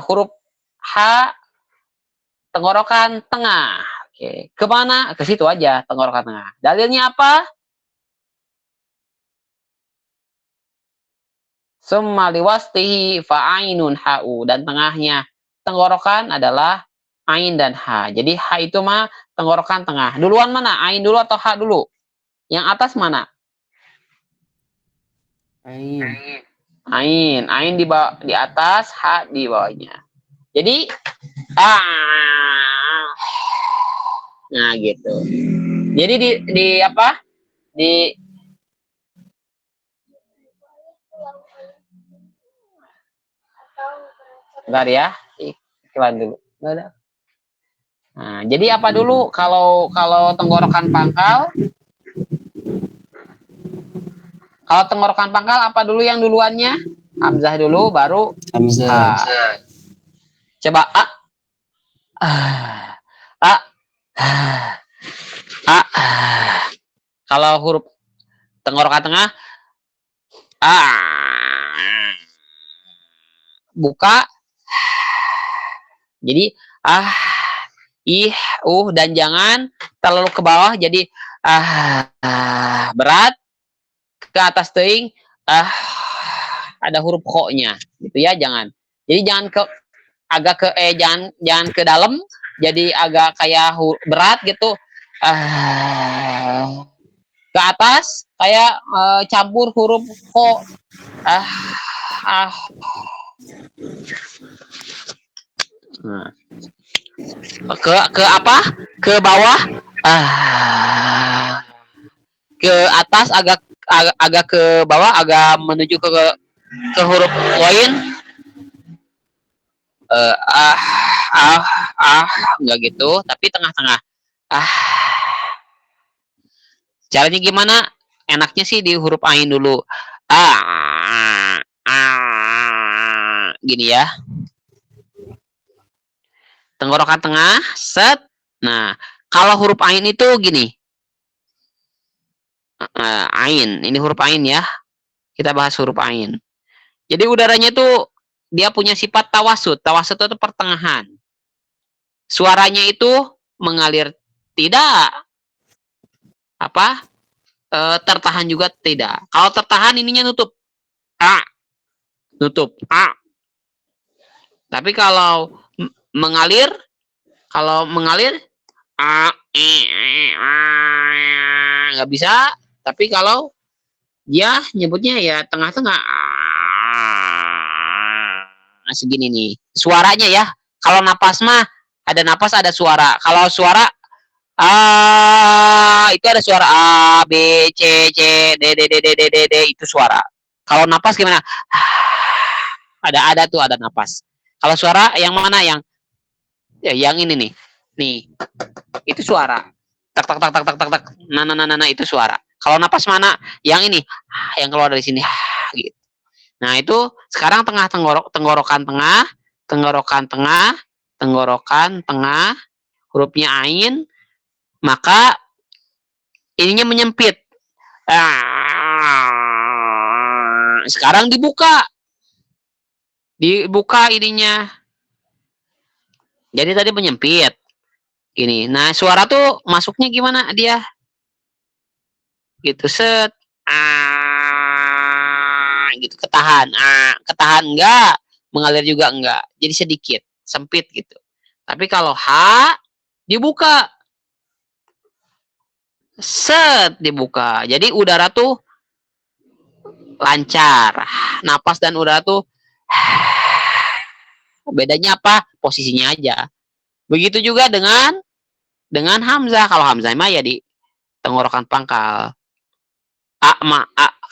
Huruf H tenggorokan tengah. Oke, kemana? Ke situ aja, tenggorokan tengah. Dalilnya apa? Summa liwastihi fa'ainun ha'u. Dan tengahnya tenggorokan adalah ain dan ha. Jadi ha itu mah tenggorokan tengah. Duluan mana? Ain dulu atau ha dulu? Yang atas mana? Ain. Ain di atas, ha di bawahnya. Jadi nah gitu. Jadi di apa? Di bentar ya, iklan dulu. Nggak ada. Nah, jadi apa dulu kalau tenggorokan pangkal? Kalau tenggorokan pangkal apa dulu yang duluannya? Hamzah dulu baru Hamzah. Coba a a a. Kalau huruf tenggorokan tengah a, buka. Jadi ih, dan jangan terlalu ke bawah jadi berat ke atas teing ada huruf kho-nya gitu ya, jangan. Jadi jangan ke agak ke jangan ke dalam jadi agak kayak berat gitu. Ke atas kayak campur huruf kho. Nah. Ke apa? Ke bawah. Ke atas agak ke bawah, agak menuju ke huruf koin. Enggak gitu, tapi tengah-tengah. Caranya gimana? Enaknya sih di huruf ain dulu. Gini ya. Tenggorokan tengah, set. Nah, kalau huruf ain itu gini. Ain, ini huruf ain ya. Kita bahas huruf ain. Jadi udaranya itu dia punya sifat tawasud. Tawasud itu pertengahan. Suaranya itu mengalir tidak. Tertahan juga tidak. Kalau tertahan ininya nutup. Nutup. Tapi kalau mengalir nggak bisa. Tapi kalau dia nyebutnya ya tengah-tengah segini nih suaranya ya. Kalau napas mah ada napas, ada suara. Kalau suara itu ada suara A, B, C, C, D, D, D, D, D, D, D, itu suara. Kalau napas gimana? Ada tuh, ada napas. Kalau suara yang mana? Yang ini nih. Nih. Itu suara. Tak tak tak tak tak tak tak. Nah, itu suara. Kalau napas mana? Yang ini. Yang keluar dari sini. Gitu. Nah, itu sekarang tenggorokan tengah, hurufnya ain, maka ininya menyempit. Sekarang dibuka ininya. Jadi tadi menyempit. Gini. Nah, suara tuh masuknya gimana dia? Gitu, set. Gitu, ketahan. Ketahan enggak, mengalir juga enggak. Jadi sedikit, sempit gitu. Tapi kalau H dibuka. Set, dibuka. Jadi udara tuh lancar. Napas dan udara tuh bedanya apa? Posisinya aja. Begitu juga dengan hamzah. Kalau hamzah mah ya di tenggorokan pangkal.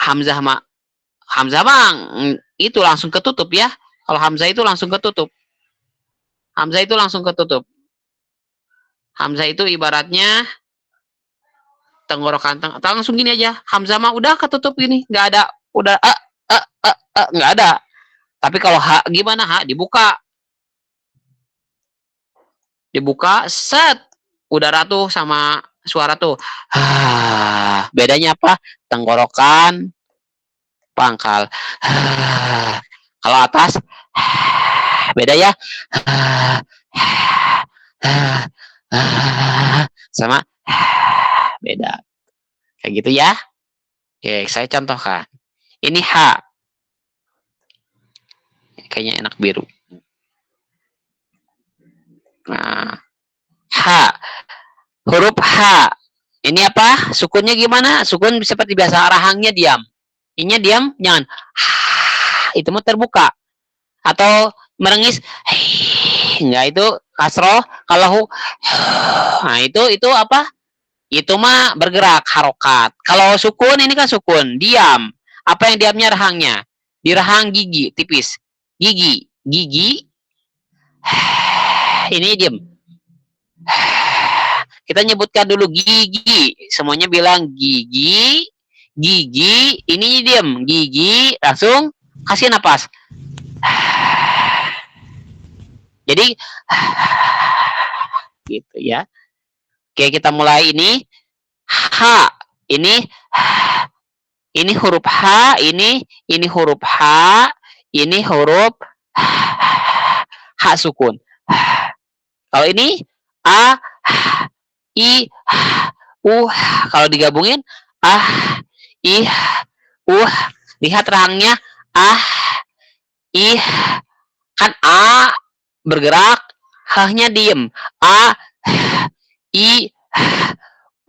Hamzah mah itu langsung ketutup ya. Kalau hamzah itu langsung ketutup. Hamzah itu ibaratnya tenggorokan langsung gini aja. Hamzah mah udah ketutup gini, nggak ada, udah nggak ada. Tapi kalau H gimana? H dibuka, set, udara tuh sama suara tuh. Bedanya apa? Tenggorokan pangkal. Kalau atas beda ya. Sama beda. Kayak gitu ya. Oke, saya contohkan. Ini H. Kayaknya enak biru. Nah, H. Huruf H. Ini apa? Sukunnya gimana? Sukun seperti biasa, rahangnya diam. Ininya diam, jangan. Itu mah terbuka. Atau merengis. Enggak, itu kasroh. Kalau nah itu apa? Itu mah bergerak, harokat. Kalau sukun, ini kan sukun, diam. Apa yang diamnya? Rahangnya. Di rahang gigi, tipis. Gigi. Ini diam. Kita nyebutkan dulu gigi. Semuanya bilang gigi, gigi. Ini diam, gigi. Langsung kasih napas. Jadi gitu ya. Oke, kita mulai ini. H. Ini huruf H, ini huruf H, ini huruf H sukun. Kalau ini A, I, kalau digabungin I, lihat rahangnya I, kan A bergerak, H-nya diem. A, I,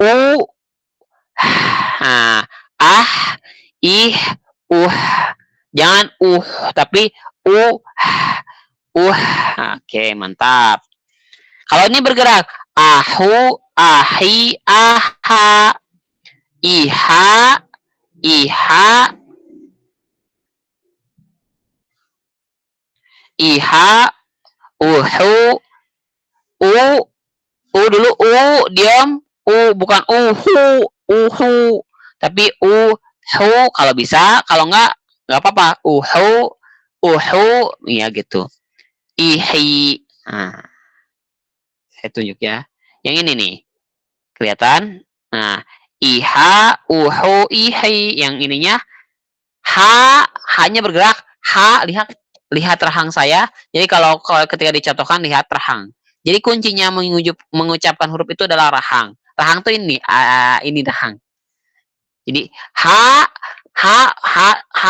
U, nah, I, jangan tapi oke, mantap. Kalau ini bergerak, ahu, ahi, aha, iha, uhu, dulu, diam, bukan uhu, tapi kalau bisa, kalau nggak apa-apa, ya gitu. Ihi, nah, saya tunjuk ya. Yang ini nih, kelihatan? Nah, iha, ihi, yang ininya H-nya bergerak, lihat rahang saya. Jadi kalau ketika dicontohkan, lihat rahang. Jadi kuncinya mengucapkan huruf itu adalah rahang. Rahang tuh ini rahang. Jadi H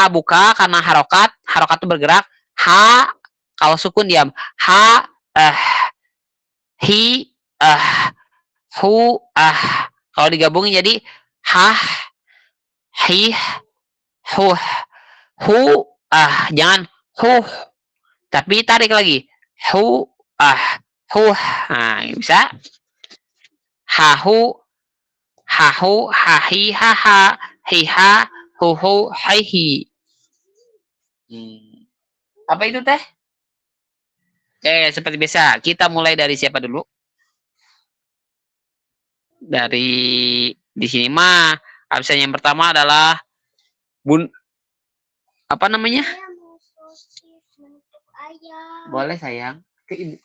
buka karena harokat itu bergerak. H kalau sukun diam. Hi, hu, kalau digabungin jadi hi, hu, jangan tapi tarik lagi. Nah, bisa. Hahu, hahi, haha, hiha, huhu, haihi. Apa itu teh? Oke, seperti biasa. Kita mulai dari siapa dulu? Dari di sini mah absen yang pertama adalah apa namanya? Boleh sayang. Ke ibu.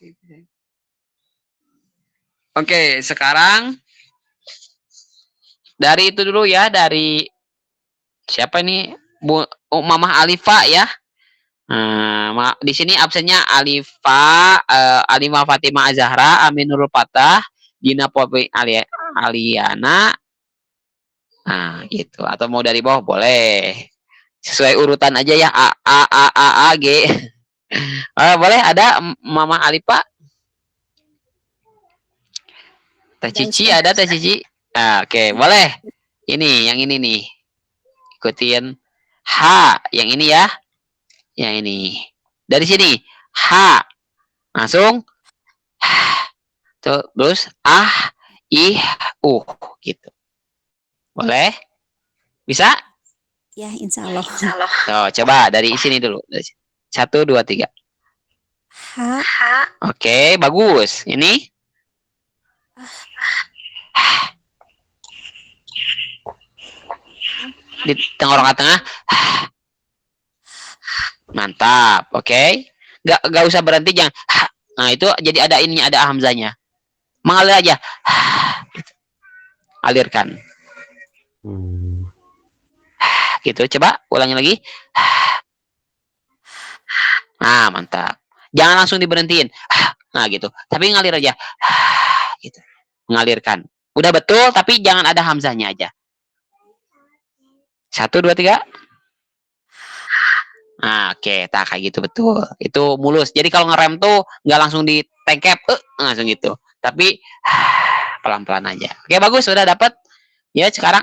Oke, sekarang dari itu dulu ya, dari siapa ini? Mamah Alifa ya. Di sini absennya Alifah Fatimah Azahra, Aminul Fatah, Gina Popi Aliana. Nah, gitu. Atau mau dari bawah boleh. Sesuai urutan aja ya. A, G. Boleh ada Mama Alifa? Teh Cici ada Teh Cici? Oke, boleh. Ini, yang ini nih. Ikutin. H, yang ini ya. Yang ini. Dari sini. H. Langsung. Terus. Gitu. Boleh? Bisa? Ya, insya Allah. Coba dari sini dulu. 1, 2, 3. H. Oke, bagus. Ini. Di tenggorokan tengah. Mantap. Oke. Gak usah berhenti, jangan. Nah, itu jadi ada ininya, ada hamzanya. Mengalir aja. Alirkan. Gitu, coba ulangi lagi. Nah, mantap. Jangan langsung diberhentiin. Nah, gitu. Tapi ngalir aja. Gitu. Mengalirkan. Udah betul, tapi jangan ada hamzahnya aja. 1, 2, 3. Nah, oke. Tak kayak gitu betul. Itu mulus. Jadi kalau ngerem tuh nggak langsung ditengkep, langsung gitu. Tapi pelan-pelan aja. Oke, bagus. Sudah dapat. Ya, sekarang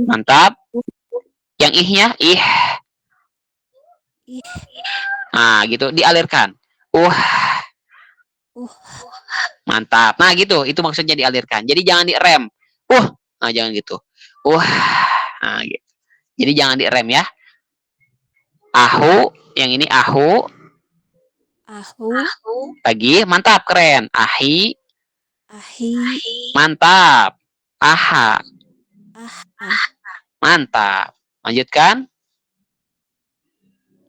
mantap. Yang ihnya nah, gitu dialirkan. Mantap. Nah, gitu. Itu maksudnya dialirkan. Jadi jangan direm. Nah, jangan gitu. Nah, gitu. Jadi jangan direm ya. Ahu, yang ini ahu. Ahu. Lagi, mantap, keren. Ahi, Ahi. mantap. Aha, Aha. mantap. Lanjutkan.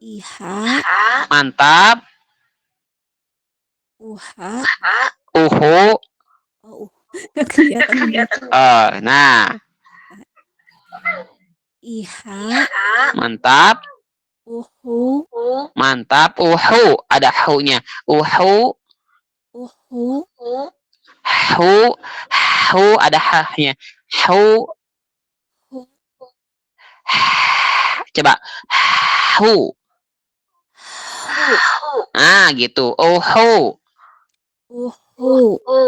Iha. Mantap. Uha. Uhu. Oh, nggak kelihatan. Nah, Iha. mantap. Uhu. Mantap. Uhu, ada hu-nya. Uhu. Uhu. Hu. Hu, ada ha-nya. Hu. Hu. Coba. Hu. Gitu. Uhu. Uhu.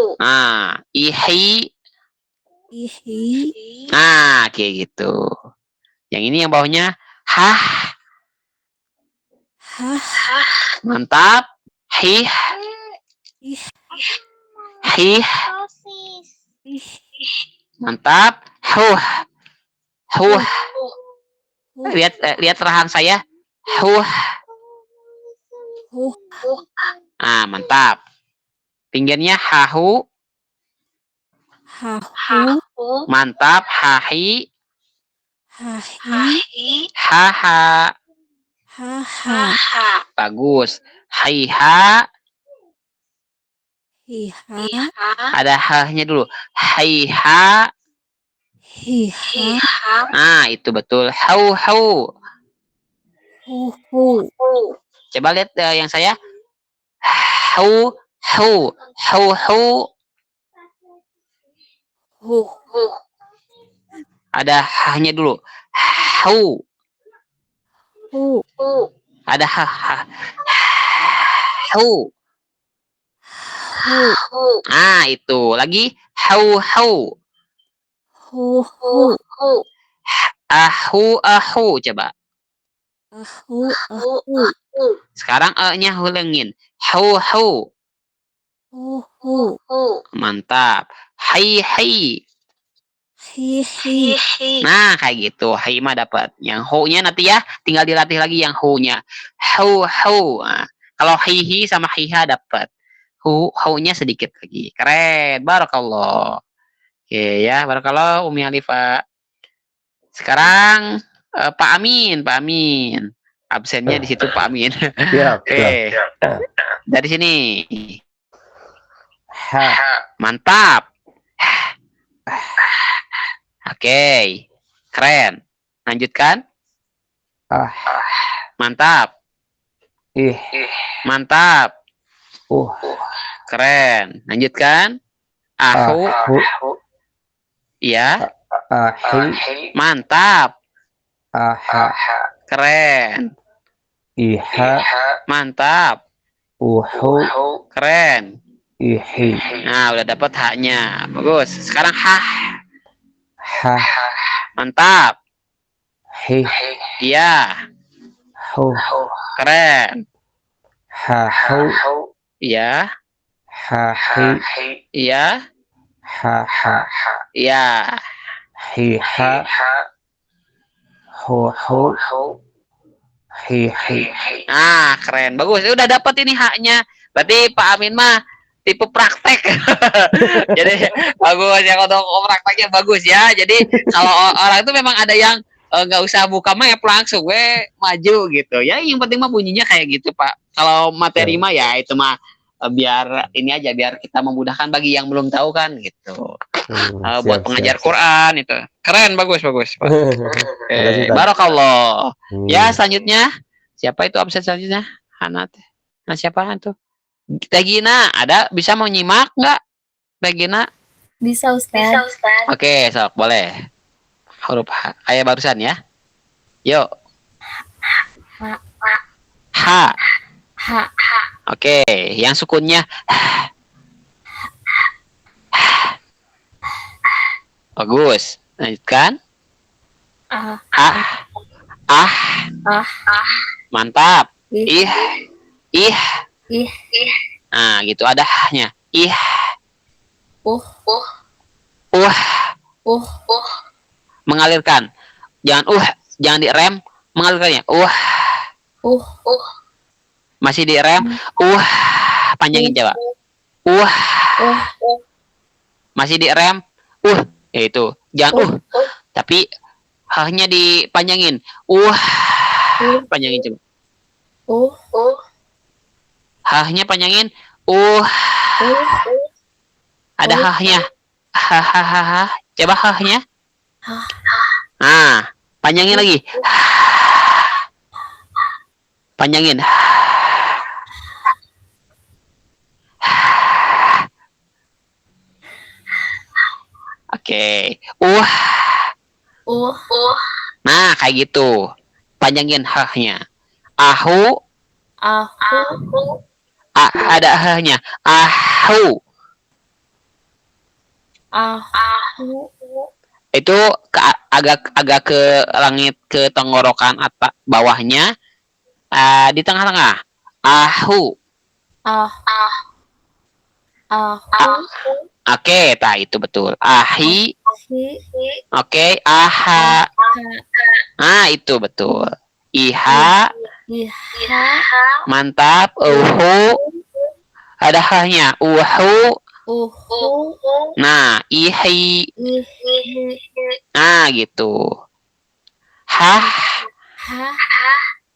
Ihi. Ihi. Kayak gitu. Yang ini yang bawahnya. Hah. Hah. Mantap. Hih. Ih. Hih. Ih. Mantap. Huh. Huh. Huh. Lihat rahang saya. Huh. Huh. Mantap. Pinggirnya hahu. Hahu. Mantap. Hahi. Hahi. Haha. Haha. Bagus. Haiha. Hiha. Ada hahnya dulu. Haiha. Hiha. Itu betul. Hau hau. Huhu. Coba lihat yang saya. Hau hau. Hau hau. Hu. Ada hahnya dulu. Hau. Hu. Ada ha. Hau. Hu. Itu. Lagi. Hau hau. Huhu. Ahu ahu. Coba. Ahu. Ahu. Sekarang e-nya hulengin. Hau hau. Huhu. Mantap. Hai hai. Hihi. Nah, kayak gitu. Hai mah dapat. Yang hu-nya nanti ya, tinggal dilatih lagi yang hu-nya. Hau hau. Kalau hihi sama hiha dapat. Hu-nya sedikit lagi. Keren. Barakallah. Oke ya, barakallah Umi Alifah. Sekarang Pak Amin. Absennya di situ Pak Amin. Oke. Dari sini. Mantap. Oke. Keren. Lanjutkan. Mantap. Mantap. Keren. Lanjutkan. Ahu. Iya. Mantap. Keren. Mantap. Keren. Nah, udah dapat haknya. Bagus. Sekarang hah. Mantap. Iya. Keren. Iya. Iya. Iya. Keren. Bagus. Udah dapat ini haknya. Berarti Pak Amin mah tipe praktek. Jadi bagus ya, untuk prakteknya bagus ya. Jadi kalau orang itu memang ada yang nggak usah buka map langsung maju gitu. Ya yang penting mah bunyinya kayak gitu, Pak. Kalau materi mah ya itu mah biar ini aja, biar kita memudahkan bagi yang belum tahu kan gitu. Buat pengajar Quran itu. Keren, bagus Pak. Barakallah. Ya, selanjutnya siapa itu absen selanjutnya? Hanat. Nah, siapa itu? Tegina, ada bisa mau nyimak nggak? Tegina? Bisa, Ustaz. Oke, sok, boleh. Huruf H. Kayak barusan ya. Yuk. H. Oke, yang sukunnya. Bagus. Lanjutkan. Mantap. Ih. Nah, gitu ada hanya. Ih. Mengalirkan. Jangan jangan direm, mengalirkannya. Masih direm. Panjangin coba. Masih direm. Itu. Jangan tapi hanya dipanjangin. Panjangin coba. Hahnya panjangin. Ada hahnya. Coba hahnya. Panjangin lagi. Panjangin. Oke. Nah, kayak gitu. Panjangin hahnya. Ahu. Ada hahnya. Ahu. Itu agak ke langit, ke tenggorokan atas bawahnya, di tengah-tengah. Ahu. Oke, itu betul. Ahi. Oke, aha. Itu betul. Iha. Mantap. Uhu. Ada hanya. Uhu. Nah, ihi. Gitu. Hah.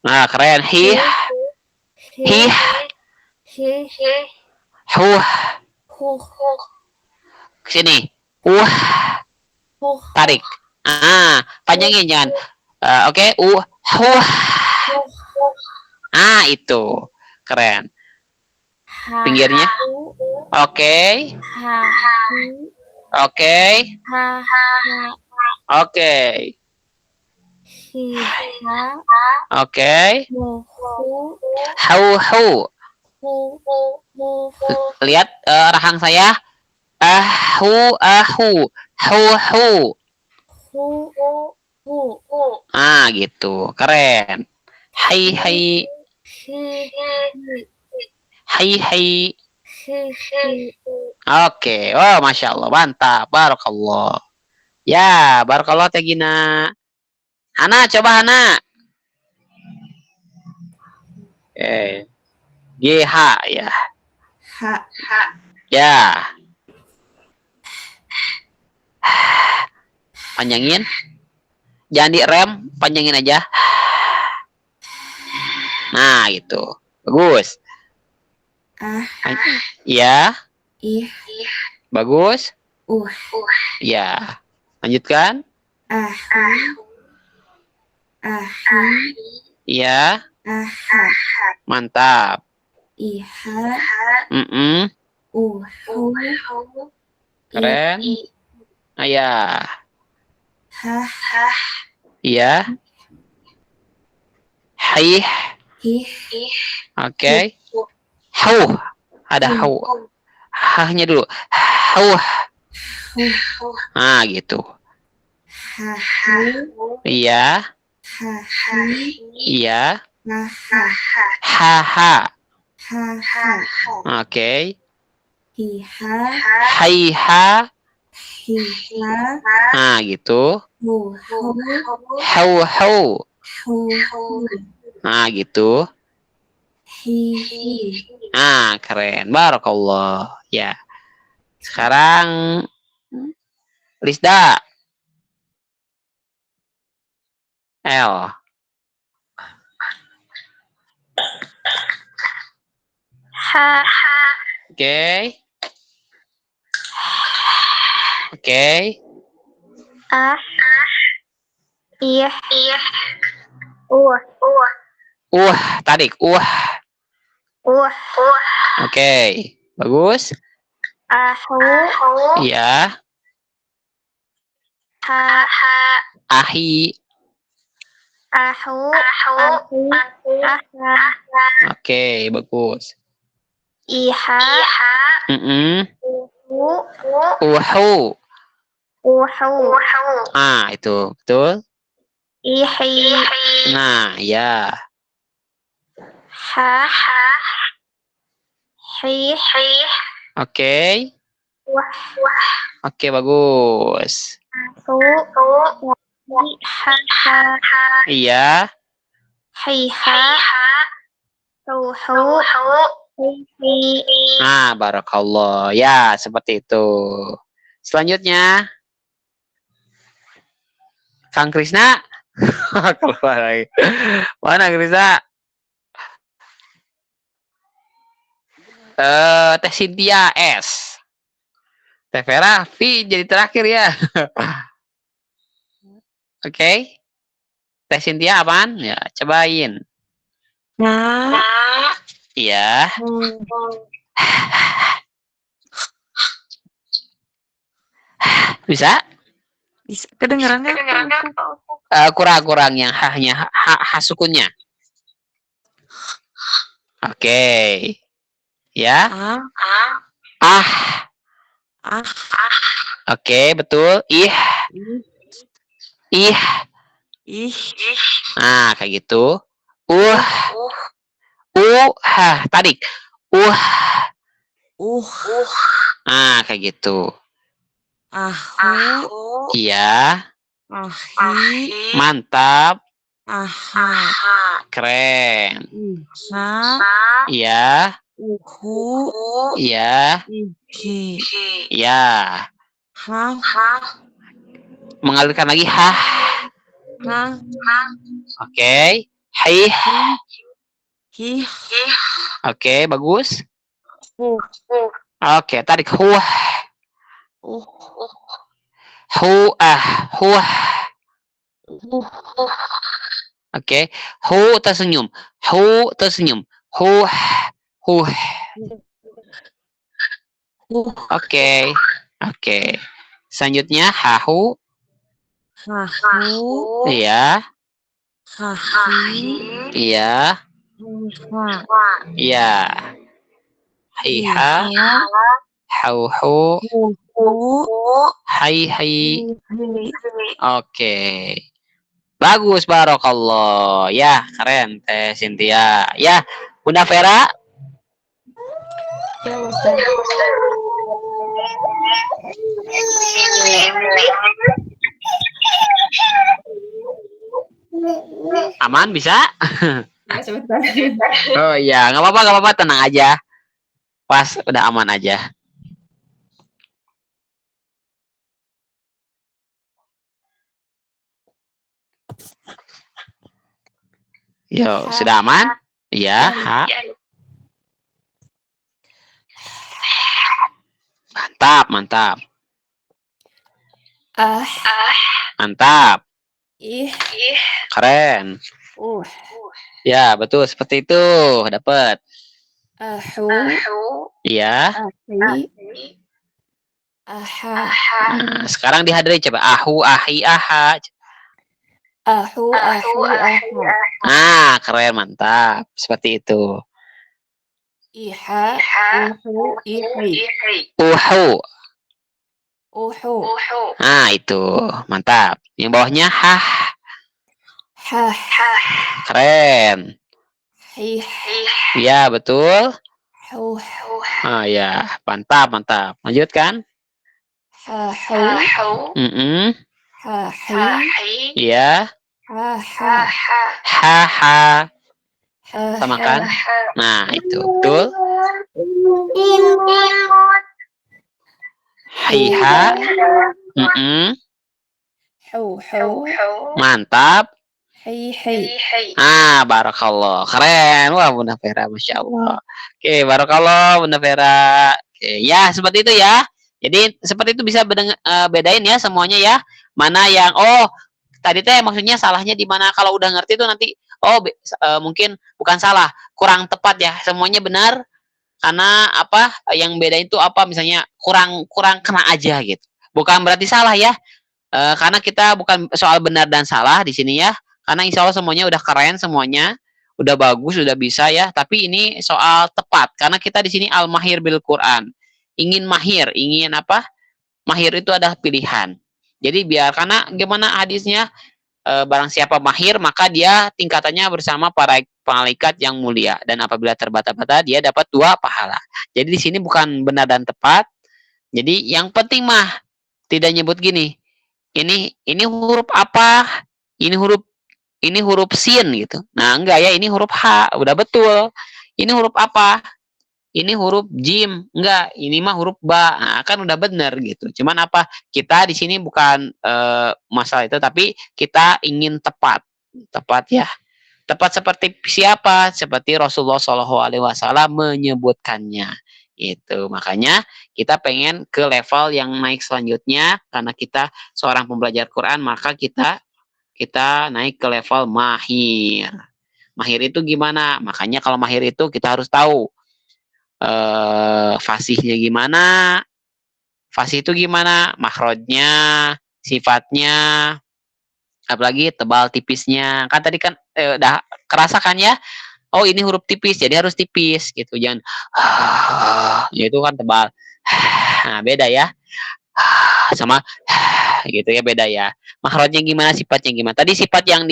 Nah, keren. Hih. Huh. Sini. Tarik. Panjangin jangan. Oke. Huh. Itu. Keren. Pinggirnya. Oke. Hau. Lihat rahang saya. Ahu. Gitu. Keren. Hai. Oke. Masya Allah. Mantap. Barakallah. Ya, barakallah Teh Gina. Hana, coba Hana. GH ya. Ya. Panjangin. Jangan direm, panjangin aja. Nah, gitu. Bagus. Ya. Bagus. Ya. Lanjutkan. Ya. Mantap. Keren. Ya. Ya. Hai. Oke. Hau. Ada hau. Hahnya dulu. Hau. Gitu. Iya. Iya. Haha. Oke. Haiha. Gitu. Hau. Gitu. Keren. Barakallah. Ya. Sekarang Lisda. L. Oke. Tarik. Oke. Bagus. Iya. Ahi. Oke, bagus. Uhu. Itu betul. Nah, ya. Oke. Oke, bagus. Iya. Nah, barakallah. Ya, seperti itu. Selanjutnya, Kang Krisna. Keluar lagi. Mana Krisna? Teh Cynthia S. Teh Vera V jadi terakhir ya. Oke. Teh Cynthia apaan? Ya, cobain. Iya. Bisa? Bisa kedengeran nggak? Kurang-kurang yang hahnya, ha sukunnya. Oke. Ya. Ah. Oke, betul. Ih. Nah, kayak gitu. Tarik. Nah, kayak gitu. Iya. Mantap. Keren. Iya. Iya. Iya. Mengalirkan lagi. Oke. Hai. Oke, bagus. Oke, tarik. Oke. Tersenyum. Tersenyum. Oke. Selanjutnya hahu. Iya. Iya. Iya. Hiha. Hauhu. Hai. Oke. Bagus, barakallah. Ya, keren Teh Cynthia. Ya, Bunda Vera. Aman bisa? Oh iya, nggak apa-apa, tenang aja. Pas udah aman aja. Yo, sudah aman? Iya, Mantap. Mantap. Keren. Ya, betul seperti itu. Dapat. Iya. Nah, sekarang dihadiri coba. Ahu, ahi, aha. Nah, keren, mantap. Seperti itu. Uhu. Nah, itu. Mantap. Yang bawahnya hah. Keren. Ya, betul. Ah, ya. Mantap. Lanjutkan. Iya. Haha. Samakan. Nah, itu betul. Hiha. Mantap. Barakallah. Keren. Wah, Bunda Vera, Masya Allah. Oke, barakallah Bunda Vera. Oke, ya seperti itu ya. Jadi seperti itu bisa bedain ya semuanya ya. Mana yang tadi teh maksudnya salahnya di mana, kalau udah ngerti itu nanti mungkin bukan salah, kurang tepat ya. Semuanya benar karena apa yang beda itu apa, misalnya kurang kena aja gitu. Bukan berarti salah ya. Karena kita bukan soal benar dan salah di sini ya. Karena insya Allah semuanya udah keren, semuanya udah bagus, udah bisa ya. Tapi ini soal tepat karena kita di sini al-mahir bil Quran. Ingin mahir, ingin apa? Mahir itu adalah pilihan. Jadi biar, karena gimana hadisnya, barang siapa mahir maka dia tingkatannya bersama para malaikat yang mulia, dan apabila terbata-bata dia dapat 2 pahala. Jadi di sini bukan benar dan tepat. Jadi yang penting mah tidak nyebut gini. Ini huruf apa? Ini huruf sin gitu. Nah, enggak ya, ini huruf H. Udah betul. Ini huruf apa? Ini huruf jim. Enggak, ini mah huruf ba. Nah, kan udah bener gitu. Cuman apa? Kita di sini bukan masalah itu, tapi kita ingin tepat. Tepat ya. Tepat seperti siapa? Seperti Rasulullah Shallallahu Alaihi Wasallam menyebutkannya. Itu makanya kita pengen ke level yang naik selanjutnya karena kita seorang pembelajar Quran, maka kita naik ke level mahir. Mahir itu gimana? Makanya kalau mahir itu kita harus tahu fasihnya gimana, fasih itu gimana, makhrajnya, sifatnya, apalagi tebal tipisnya. Kan tadi kan udah kerasa kan ya? Oh ini huruf tipis, jadi harus tipis gitu. Jangan ya itu kan tebal. Nah, beda ya. Sama gitu ya, beda ya. Makhrajnya gimana, sifatnya gimana. Tadi sifat yang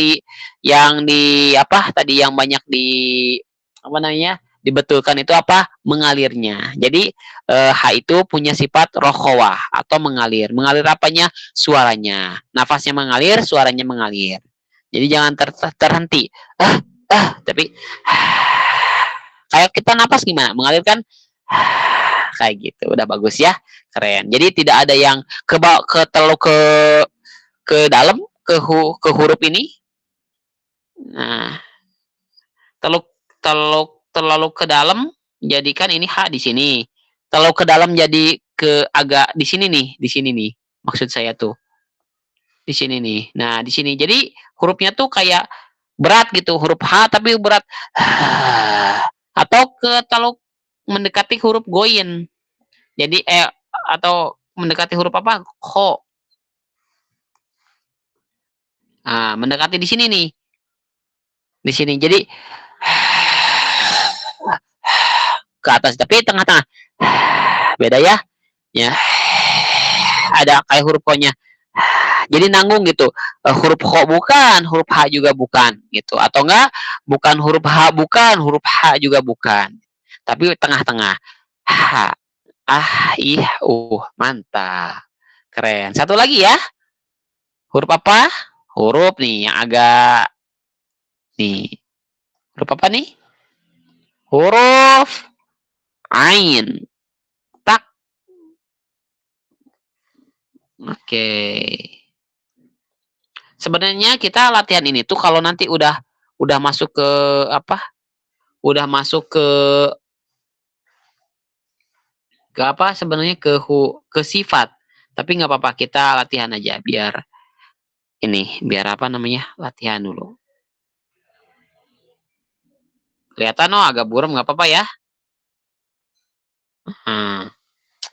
di apa? Tadi yang banyak di apa namanya? Dibetulkan itu apa? Mengalirnya. Jadi H itu punya sifat rokhawah atau mengalir. Mengalir apanya? Suaranya. Nafasnya mengalir, suaranya mengalir. Jadi jangan terhenti. Tapi kayak kita napas gimana? Mengalir kan? Kayak gitu. Udah bagus ya. Keren. Jadi tidak ada yang ke dalam ke huruf ini. Nah, terlalu ke dalam jadikan ini H di sini. Terlalu ke dalam jadi ke agak di sini nih. Maksud saya tuh. Di sini nih. Nah, di sini. Jadi hurufnya tuh kayak berat gitu, huruf H tapi berat. Atau terlalu mendekati huruf goyin. Jadi atau mendekati huruf apa? Kho. Nah, mendekati di sini nih. Di sini. Jadi ke atas tapi tengah-tengah. Beda ya. Ya. Ada kayak huruf K-nya. Jadi nanggung gitu. Huruf Kho bukan, huruf H juga bukan gitu. Atau enggak bukan huruf H bukan, huruf H juga bukan. Tapi tengah-tengah. H. Mantap. Keren. Satu lagi ya. Huruf apa? Huruf nih yang agak nih. Huruf apa nih? Huruf Ain. Tak. Oke. Sebenarnya kita latihan ini tuh kalau nanti udah masuk ke apa? Udah masuk ke apa? Sebenarnya ke sifat. Tapi nggak apa-apa, kita latihan aja biar apa namanya? Latihan dulu. Kelihatan agak buram, nggak apa-apa ya.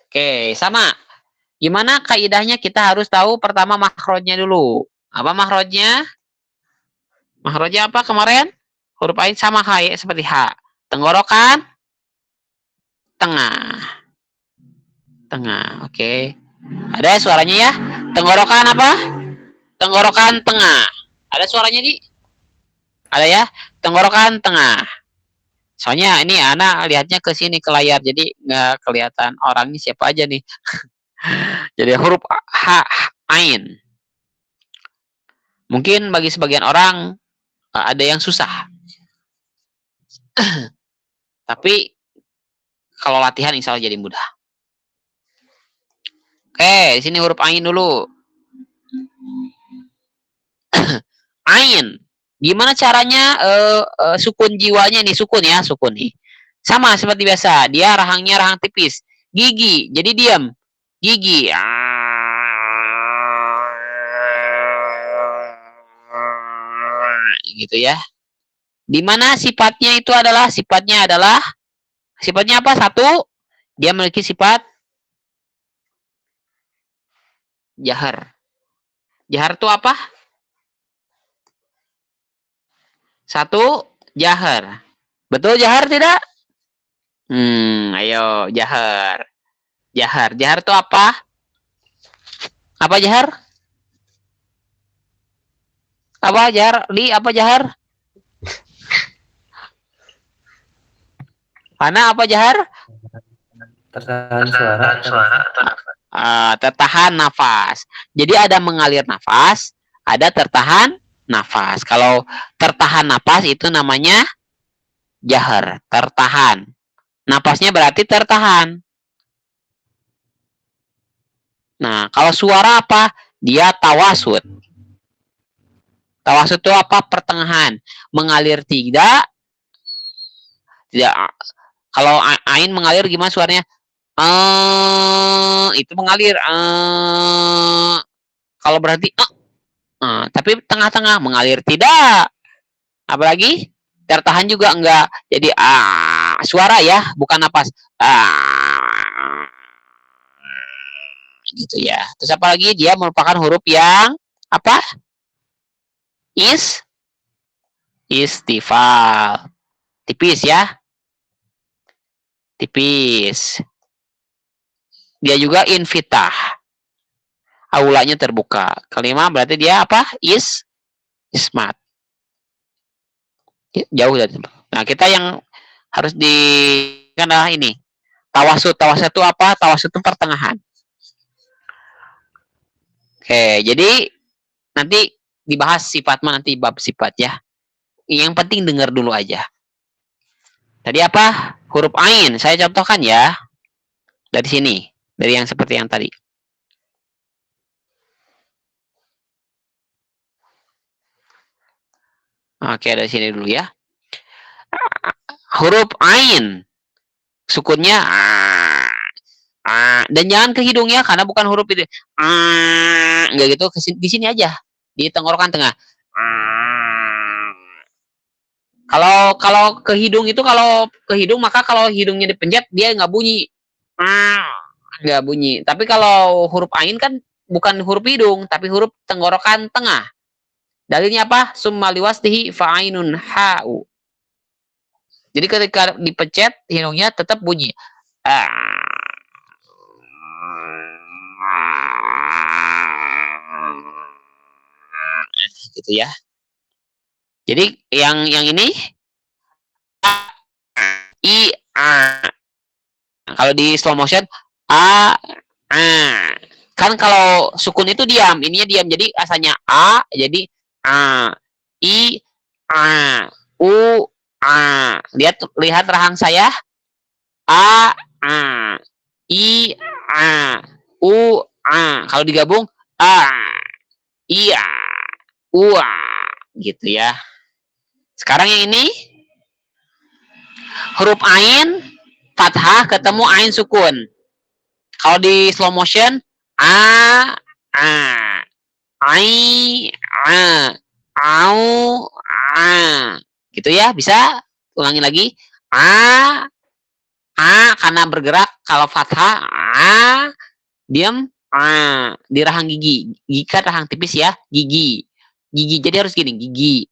Oke, sama. Gimana kaidahnya? Kita harus tahu pertama makhrajnya dulu. Apa makhrajnya? Makhrajnya apa kemarin? Huruf Ain sama H ya, seperti H. Tenggorokan tengah. Tengah, oke. Ada suaranya ya? Tenggorokan apa? Tenggorokan tengah. Ada suaranya di? Ada ya? Tenggorokan tengah. Soalnya ini anak lihatnya ke sini ke layar, jadi nggak kelihatan orangnya siapa aja nih. Jadi huruf H, Ain. Mungkin bagi sebagian orang ada yang susah. Tapi kalau latihan insya Allah jadi mudah. Oke, di sini huruf Ain dulu. Ain. Gimana caranya sukun jiwanya nih, sukun nih. Sama seperti biasa, dia rahangnya rahang tipis. Gigi, jadi diam. Gigi. Gitu ya. Di mana sifatnya apa? Satu, dia memiliki sifat jahar. Jahar itu apa? Satu, jahar. Betul jahar tidak? Ayo jahar. Jahar itu apa? Apa jahar? Apa jahar? Apa jahar? Mana apa jahar? Tertahan suara. Tertahan nafas. Jadi ada mengalir nafas, ada tertahan nafas. Kalau tertahan nafas itu namanya jahar, tertahan. Napasnya berarti tertahan. Nah, kalau suara apa? Dia tawasud. Tawasud itu apa? Pertengahan. Mengalir tidak. Kalau ain mengalir gimana suaranya? Itu mengalir. Kalau berarti tapi tengah-tengah mengalir tidak. Apalagi tertahan juga enggak. Jadi suara ya, bukan napas. Gitu ya. Terus apa lagi? Dia merupakan huruf yang apa? Istifal. Tipis ya. Tipis. Dia juga infitah. Aulanya terbuka. Kelima berarti dia apa? Ismat. Jauh dari. Nah, kita yang harus di karena ini. Tawasud. Tawasud itu apa? Tawasud itu pertengahan. Oke, jadi nanti dibahas sifat nanti bab sifat ya. Yang penting dengar dulu aja. Tadi apa? Huruf ain. Saya contohkan ya. Dari sini. Dari yang seperti yang tadi. Oke, dari sini dulu ya. Huruf ain. Sukunnya dan jangan ke hidungnya karena bukan huruf itu. Enggak gitu, di sini aja. Di tenggorokan tengah. Kalau ke hidung itu maka kalau hidungnya dipencet dia nggak bunyi. Nggak bunyi. Tapi kalau huruf ain kan bukan huruf hidung tapi huruf tenggorokan tengah. Dalilnya apa? Summa liwasdihi fa'ainun ha'u. Jadi ketika dipencet hidungnya tetap bunyi. Gitu ya. Jadi yang ini kalau di slow motion kan kalau sukun itu diam, ininya diam. Jadi asalnya jadi i u lihat rahang saya i u kalau digabung i u gitu ya. Sekarang yang ini huruf ain fathah ketemu ain sukun. Kalau di slow motion au gitu ya, bisa ulangi lagi karena bergerak. Kalau fathah diam di rahang gigi. Gigi kan rahang tipis ya, gigi jadi harus gini, gigi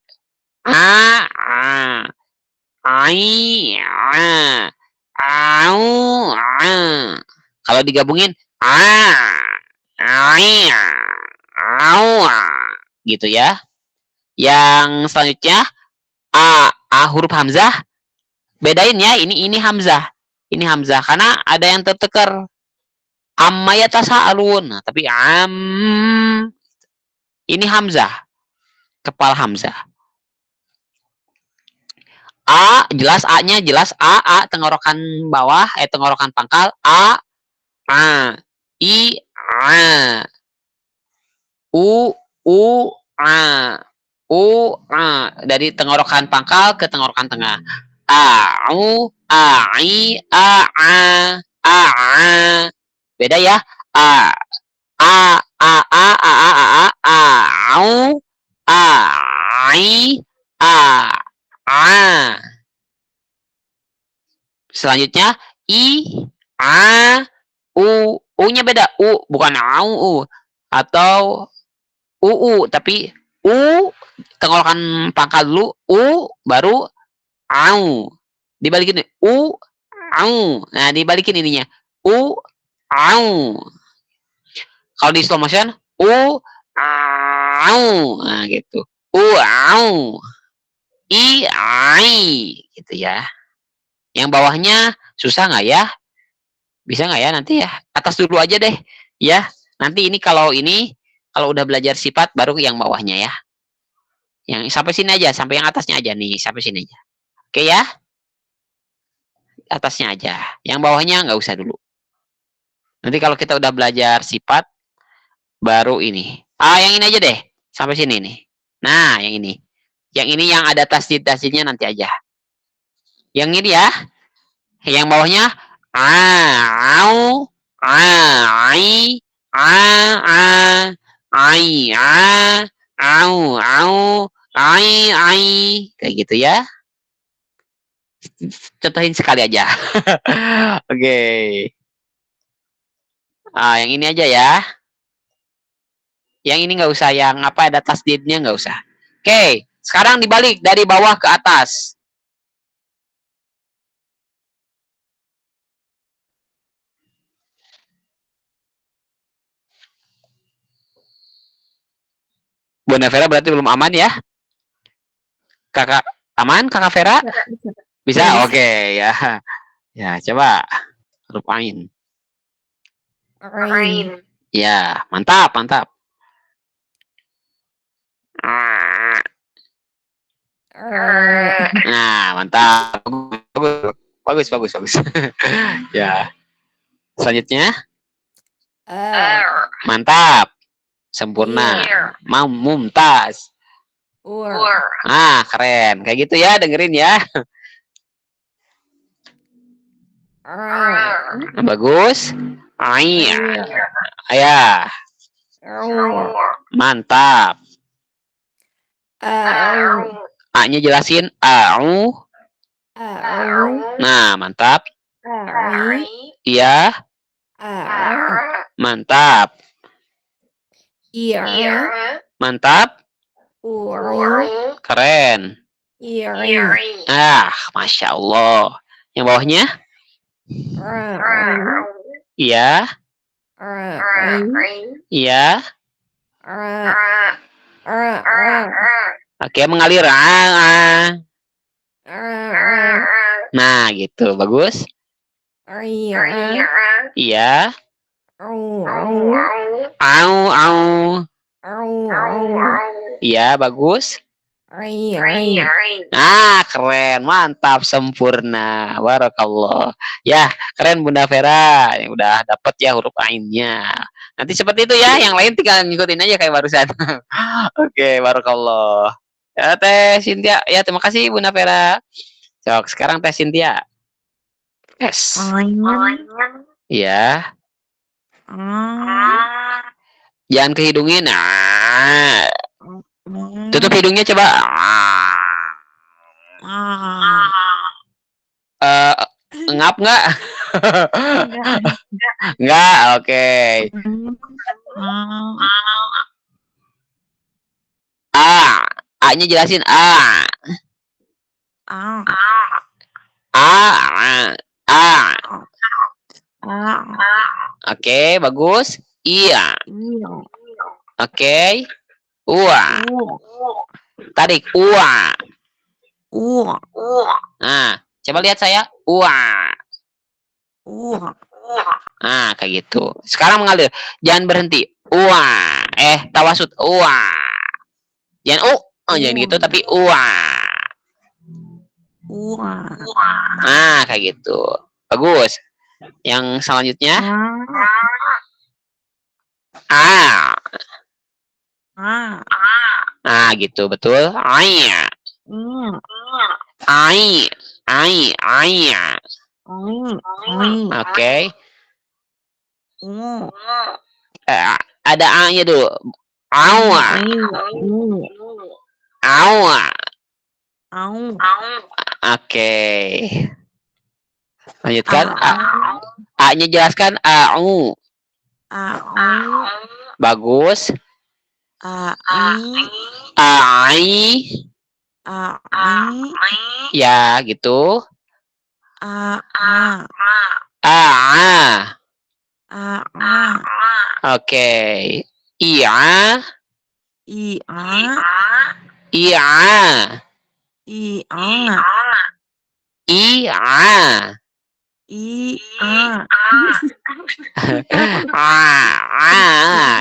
kalau digabungin gitu ya. Yang selanjutnya huruf hamzah bedain ya, ini hamzah karena ada yang terteker amma yatasaalun, tapi ini hamzah, kepala hamzah. Jelas A-nya jelas tenggorokan bawah tenggorokan pangkal i u dari tenggorokan pangkal ke tenggorokan tengah. Beda ya. Selanjutnya u-nya beda, bukan au atau tapi tenggorokan pangkal dulu, baru au. Dibalikin nah dibalikin ininya, au. Kalau di slow motion nah gitu, gitu ya. Yang bawahnya susah nggak ya? Bisa nggak ya nanti ya? Atas dulu aja deh ya. Nanti ini kalau udah belajar sifat baru yang bawahnya ya. Yang sampai sini aja, sampai yang atasnya aja nih, sampai sini aja. Oke ya? atasnya aja. Yang bawahnya nggak usah dulu. Nanti kalau kita udah belajar sifat, baru ini. Yang ini aja deh. Sampai sini nih. Nah, yang ini. Yang ini yang ada tasdid-tasdidnya nanti aja. Yang ini ya. Yang bawahnya au, ai, ai, au, ai. Kayak gitu ya. Contohin sekali aja. Oke. Yang ini aja ya. Yang ini nggak usah, yang apa ada tasdidnya nggak usah. Oke, sekarang dibalik dari bawah ke atas. Bunda Vera berarti belum aman ya? Kakak aman, Kakak Vera? Bisa? Ya, bisa. Oke, ya. Ya, coba huruf ain. Ain. Ya, mantap, mantap. Nah, mantap. Bagus, bagus, bagus. Ya. Selanjutnya, mantap. Sempurna. Mumtaz. Keren. Kayak gitu ya, dengerin ya. Bagus. Ya. Mantap. A-nya jelasin. Au. Nah, mantap. Iya. Mantap. Mantap. Keren. Masya Allah. Yang bawahnya? Iya. Iya. Oke, mengalir. Nah, gitu. Bagus. Iya. Au. Iya, bagus. Keren, mantap, sempurna. Barakallah. Ya, keren Bunda Vera. Yang udah dapet ya huruf ainnya. Nanti seperti itu ya, yang lain tinggal ngikutin aja kayak barusan. Oke, barakallah. Ya, Teh Cynthia. Ya, terima kasih Bunda Vera. Sok, sekarang Teh Cynthia. Yes. Ya. Jangan kehidungin. Tutup hidungnya coba. Ngap nggak? Nggak, oke. A-nya jelasin. Oke, bagus. Iya. Oke. Tarik. Nah, coba lihat saya. Kayak gitu. Sekarang mengalir. Jangan berhenti. Tawasud. Jangan jangan gitu, tapi kayak gitu. Bagus. Yang selanjutnya. Gitu, betul. Oke. Ada A-nya dulu. Oke. Lanjutkan. A-nya jelaskan. Bagus. Ya, gitu. Oke. Iya.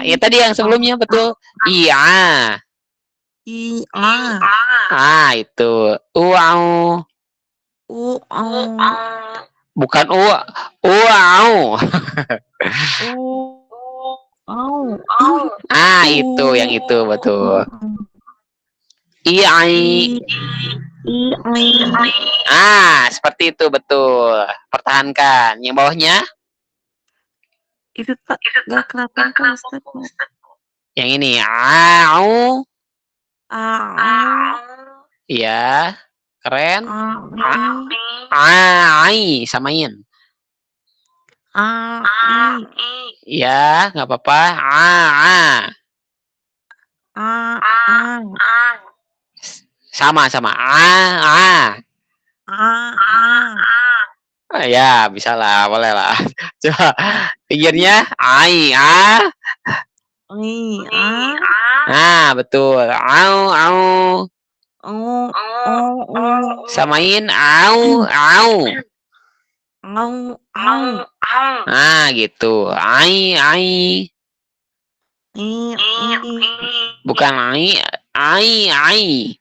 Ya tadi yang sebelumnya betul. Iya. Itu. Bukan au. Ah, itu yang itu betul. Iai. Ah, seperti itu betul. Pertahankan. Yang bawahnya? Itu tak gak kelihatan Kak Ustaz. Yang ini. Au. Ah, Iya. Keren. ah, Ai. Samain. ah, Iya, nggak apa-apa. Sama. Ya, bisa lah, boleh lah. Coba pikirnya. Nah, betul. Au. Samain au. Nah, gitu. Ai. Bukan ai. Ai. Ai.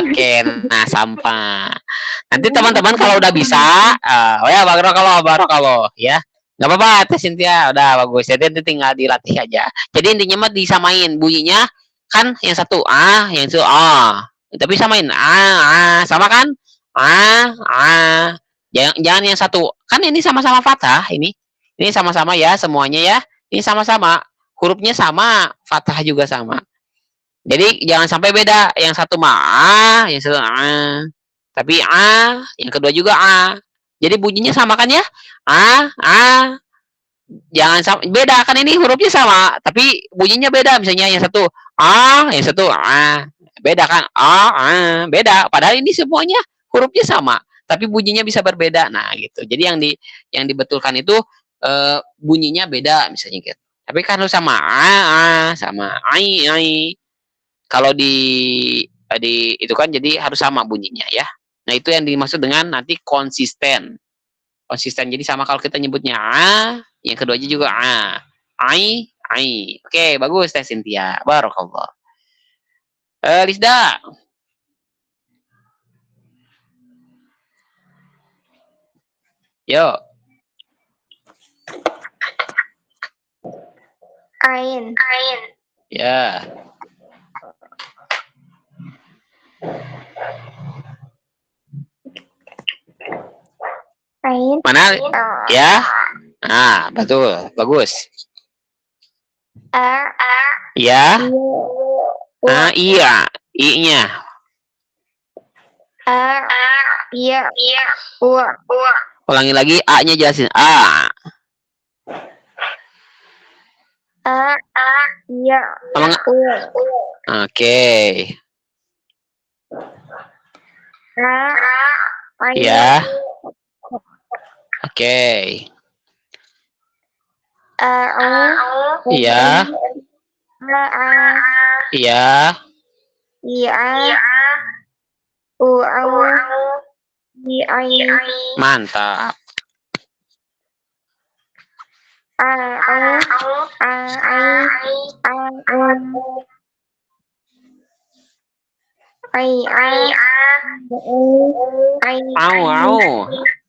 Oke, nah sampah. Nanti teman-teman kalau udah bisa, ya barokallah, ya. Nggak apa-apa, Teh Cynthia, udah bagus. Jadi nanti tinggal dilatih aja. Jadi intinya mah disamain bunyinya kan yang satu yang satu tapi samain sama kan? Jangan yang satu. Kan ini sama-sama fathah ini. Ini sama-sama ya semuanya ya. Ini sama-sama. Hurufnya sama, fathah juga sama. Jadi jangan sampai beda. Yang satu mah yang satu tapi yang kedua juga Jadi bunyinya sama kan ya? Jangan sama, beda kan ini hurufnya sama, tapi bunyinya beda. Misalnya yang satu yang satu beda kan? Beda. Padahal ini semuanya hurufnya sama, tapi bunyinya bisa berbeda. Nah, gitu. Jadi yang dibetulkan itu bunyinya beda misalnya gitu. Tapi kan lu sama sama ai. Kalau di itu kan jadi harus sama bunyinya ya. Nah, itu yang dimaksud dengan nanti konsisten. Jadi sama kalau kita nyebutnya yang kedua aja juga ai. Oke, bagus Teh Cynthia. Barakallah. Lisda. Yo. Ain. Ya. Ain. Mana? Ya. Betul. Bagus. Ya. Iya. I-nya. Iya. Ulangi lagi A-nya jelasin. Iya. Oke. Ya. Oke. Iya. Iya. Mantap.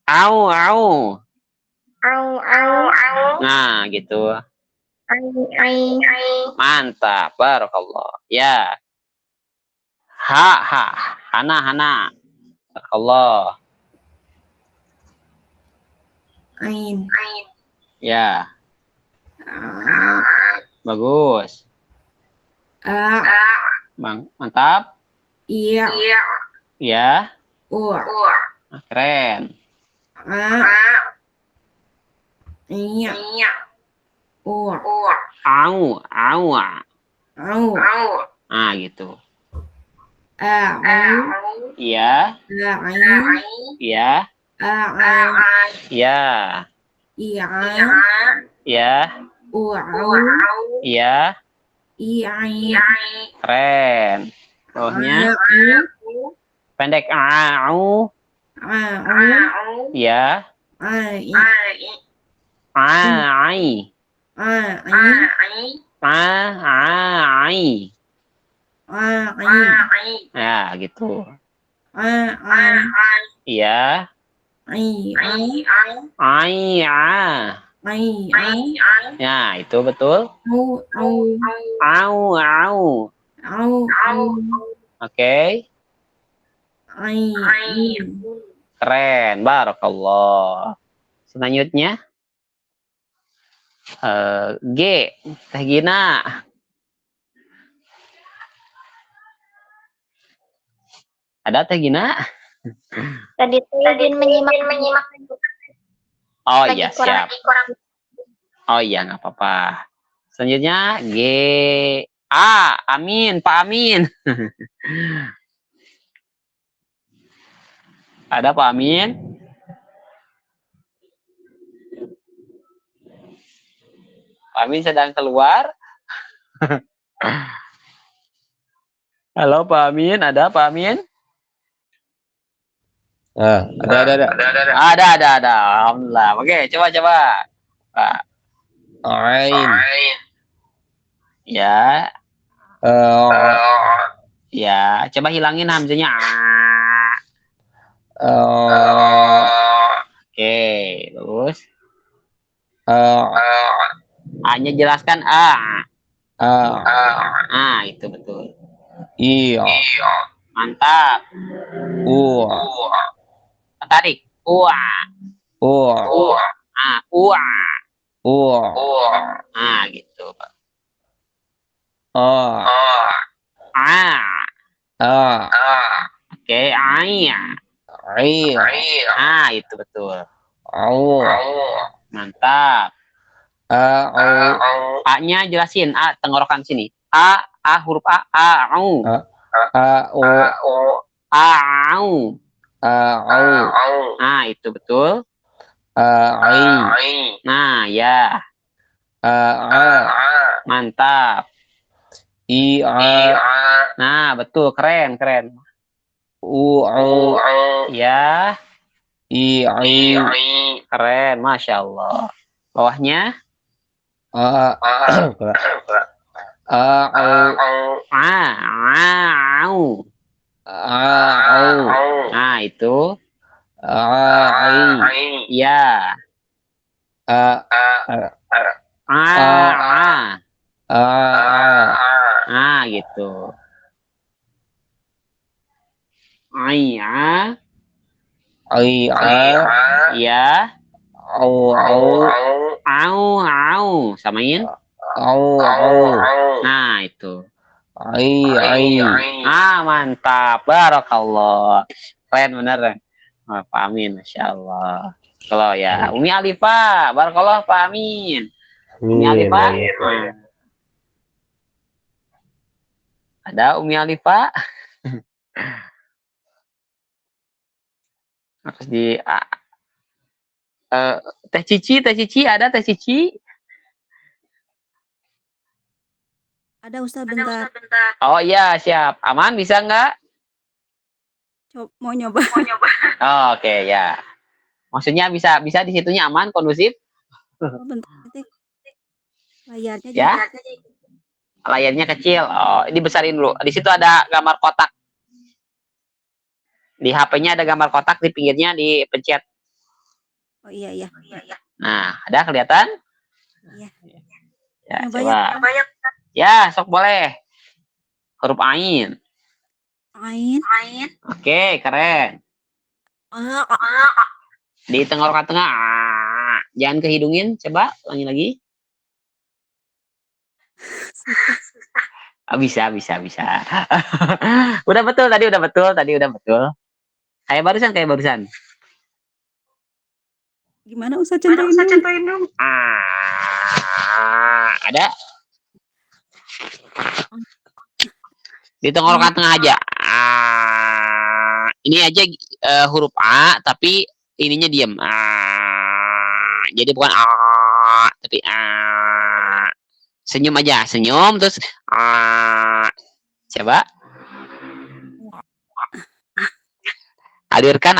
Au. Nah, gitu. Mantap. Barakallah. Ya. Hana. Barakallah. Ain. Ya. Bagus. Mantap. Iya. Ya. Keren. Iya. Au. Gitu. Iya. Iya. Iya. Iya. Iya. Keren. Bawahnya pendek. Iya. Ai. Ai. Ai. Ai. Ai. Ya, gitu. Ai. Iya. Ai. Ai. Ai, Ai. Ya, itu betul. Au. Au. Au, au. Au. Au. Oke. Ai. Keren. Barakallah. Selanjutnya. G. Teh Gina. Ada Teh Gina? Tadi tuh izin menyimak Oh lagi iya, kurang siap. Oh iya, nggak apa-apa. Selanjutnya G. A. Amin, Pak Amin. Ada Pak Amin? Pak Amin sedang keluar. Halo Pak Amin, ada Pak Amin? Ada. Ada. Alhamdulillah. Oke, coba. Pak. Ain. Ya, Eh, ya. Coba hilangin hamzanya. Oke, terus A-nya jelaskan A. Itu betul. Iya. Mantap. Tarik. Gitu, Pak. Oke, itu betul. Mantap. A-nya jelasin. A, tenggorokan sini. Huruf A. Au. Itu betul. Nah, ya. Mantap. Nah, betul. Keren. Ya. Keren. Masya Allah. Bawahnya. Nah, itu. Ya. Gitu. Ya. Samain. Nah, itu. Mantap. Barakallah. Keren bener. Pak Amin, Masya Allah. Kalau ya, Umi Alifah. Barakallah Pak Amin. Umi Alifah. Ada Umi Alifah. Harus di Teh Cici ada Teh Cici? Ada Ustaz bentar. Oh iya, siap. Aman bisa nggak? Mau nyoba. Oh, oke, ya. Maksudnya bisa di situnya aman, kondusif? Oh, bentar. Layarnya Ya? Layarnya kecil. Oh, dibesarin dulu. Di situ ada gambar kotak. Di HP-nya ada gambar kotak, di pinggirnya dipencet. Oh iya. Nah, ada kelihatan? Iya. Ya, Coba coba. Ya, sok boleh. Huruf Ain. Ain. Oke, keren. Di tenggorokan tengah. Jangan kehidungin. Coba, ulangi lagi. Bisa. Udah betul. Kayak barusan. Gimana Ustaz contohin dong? Ada? Di tenggorokan tengah aja. Ini aja huruf A, tapi ininya diam. Jadi bukan tapi senyum aja, terus coba alirkan.